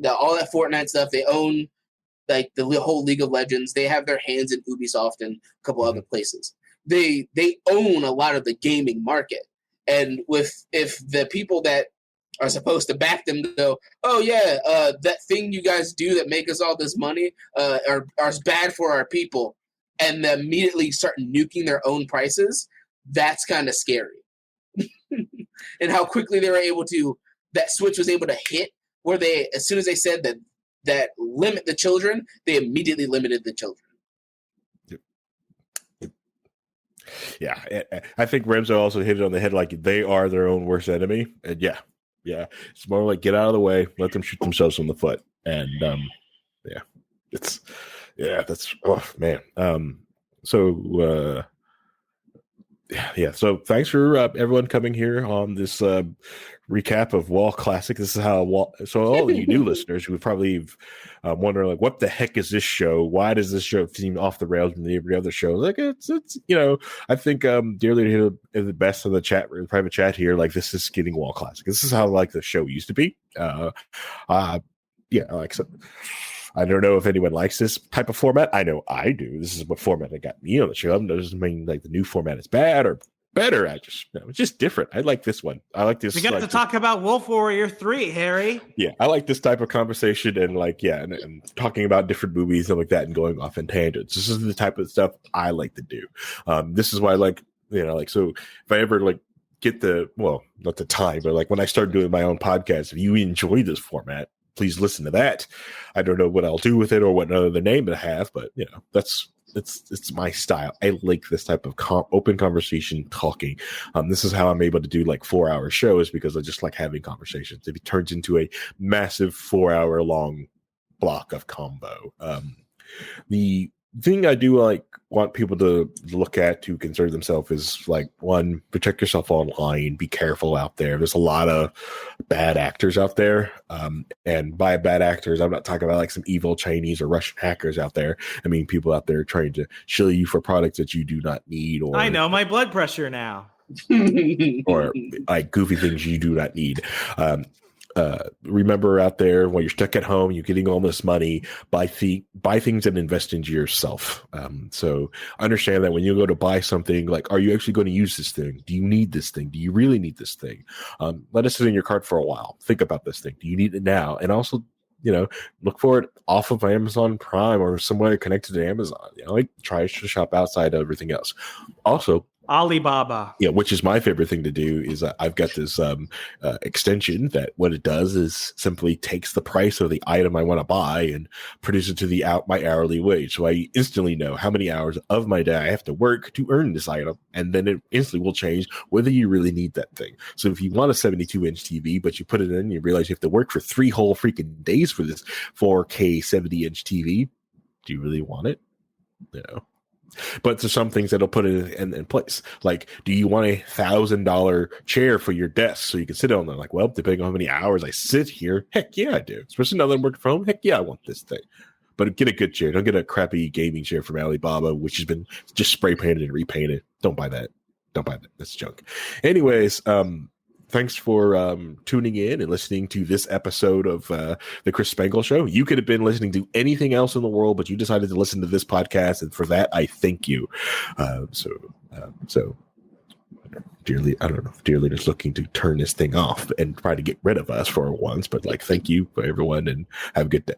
All that Fortnite stuff, they own like the whole League of Legends. They have their hands in Ubisoft and a couple other places. They own a lot of the gaming market. And if the people that are supposed to back them go, oh yeah, that thing you guys do that make us all this money are bad for our people, and they immediately start nuking their own prices, that's kind of scary. And how quickly they were able to, that switch was able to hit, where they, as soon as they said that limit the children, they immediately limited the children. Yeah, I think Remso also hit it on the head. Like, they are their own worst enemy, and yeah, it's more like get out of the way, let them shoot themselves in the foot, and that's oh man. So thanks for everyone coming here on this recap of Wall Classic. This is how so all of you new listeners who would probably wonder, like, what the heck is this show? Why does this show seem off the rails from every other show? Like, it's I think dearly to the best of the chat, private chat here, like, this is getting Wall Classic. This is how like the show used to be. I don't know if anyone likes this type of format. I know I do. This is what format that got me on the show. It doesn't mean like the new format is bad or better. It's just different. I like this one. I like this. We got to talk about Wolf Warrior 3, Harry. Yeah, I like this type of conversation and and talking about different movies and like that and going off in tangents. This is the type of stuff I like to do. This is why so if I ever get not the time, but when I start doing my own podcast, if you enjoy this format, please listen to that. I don't know what I'll do with it or what other name it have, but it's my style. I like this type of open conversation talking. This is how I'm able to do 4-hour shows, because I just like having conversations. It turns into a massive 4-hour long block of combo. The thing I do want people to look at to concern themselves is one, protect yourself online. Be careful out there. There's a lot of bad actors out there. And by bad actors, I'm not talking about some evil Chinese or Russian hackers out there. I mean, people out there trying to shill you for products that you do not need. Or I know my blood pressure now. Or goofy things you do not need. Remember out there, while you're stuck at home, you're getting all this money, buy things and invest into yourself. So understand that when you go to buy something, are you actually going to use this thing? Do you need this thing? Do you really need this thing? Let it sit in your cart for a while. Think about this thing. Do you need it now? And also, look for it off of Amazon Prime or somewhere connected to Amazon. Try to shop outside of everything else. Also, Alibaba. Yeah, which is my favorite thing to do is I've got this extension that what it does is simply takes the price of the item I want to buy and produces it to my hourly wage. So I instantly know how many hours of my day I have to work to earn this item. And then it instantly will change whether you really need that thing. So if you want a 72-inch TV, but you put it in and you realize you have to work for 3 whole freaking days for this 4K 70-inch TV, do you really want it? No. But there's some things that'll put it in place. Do you want $1,000 chair for your desk so you can sit on it? Well, depending on how many hours I sit here, heck yeah, I do. Especially now that I'm working from home, heck yeah, I want this thing. But get a good chair. Don't get a crappy gaming chair from Alibaba, which has been just spray painted and repainted. Don't buy that. That's junk. Anyways, thanks for tuning in and listening to this episode of the Chris Spangle Show. You could have been listening to anything else in the world, but you decided to listen to this podcast, and for that, I thank you. So, dearly, I don't know if Dearly is looking to turn this thing off and try to get rid of us for once, but thank you for everyone, and have a good day.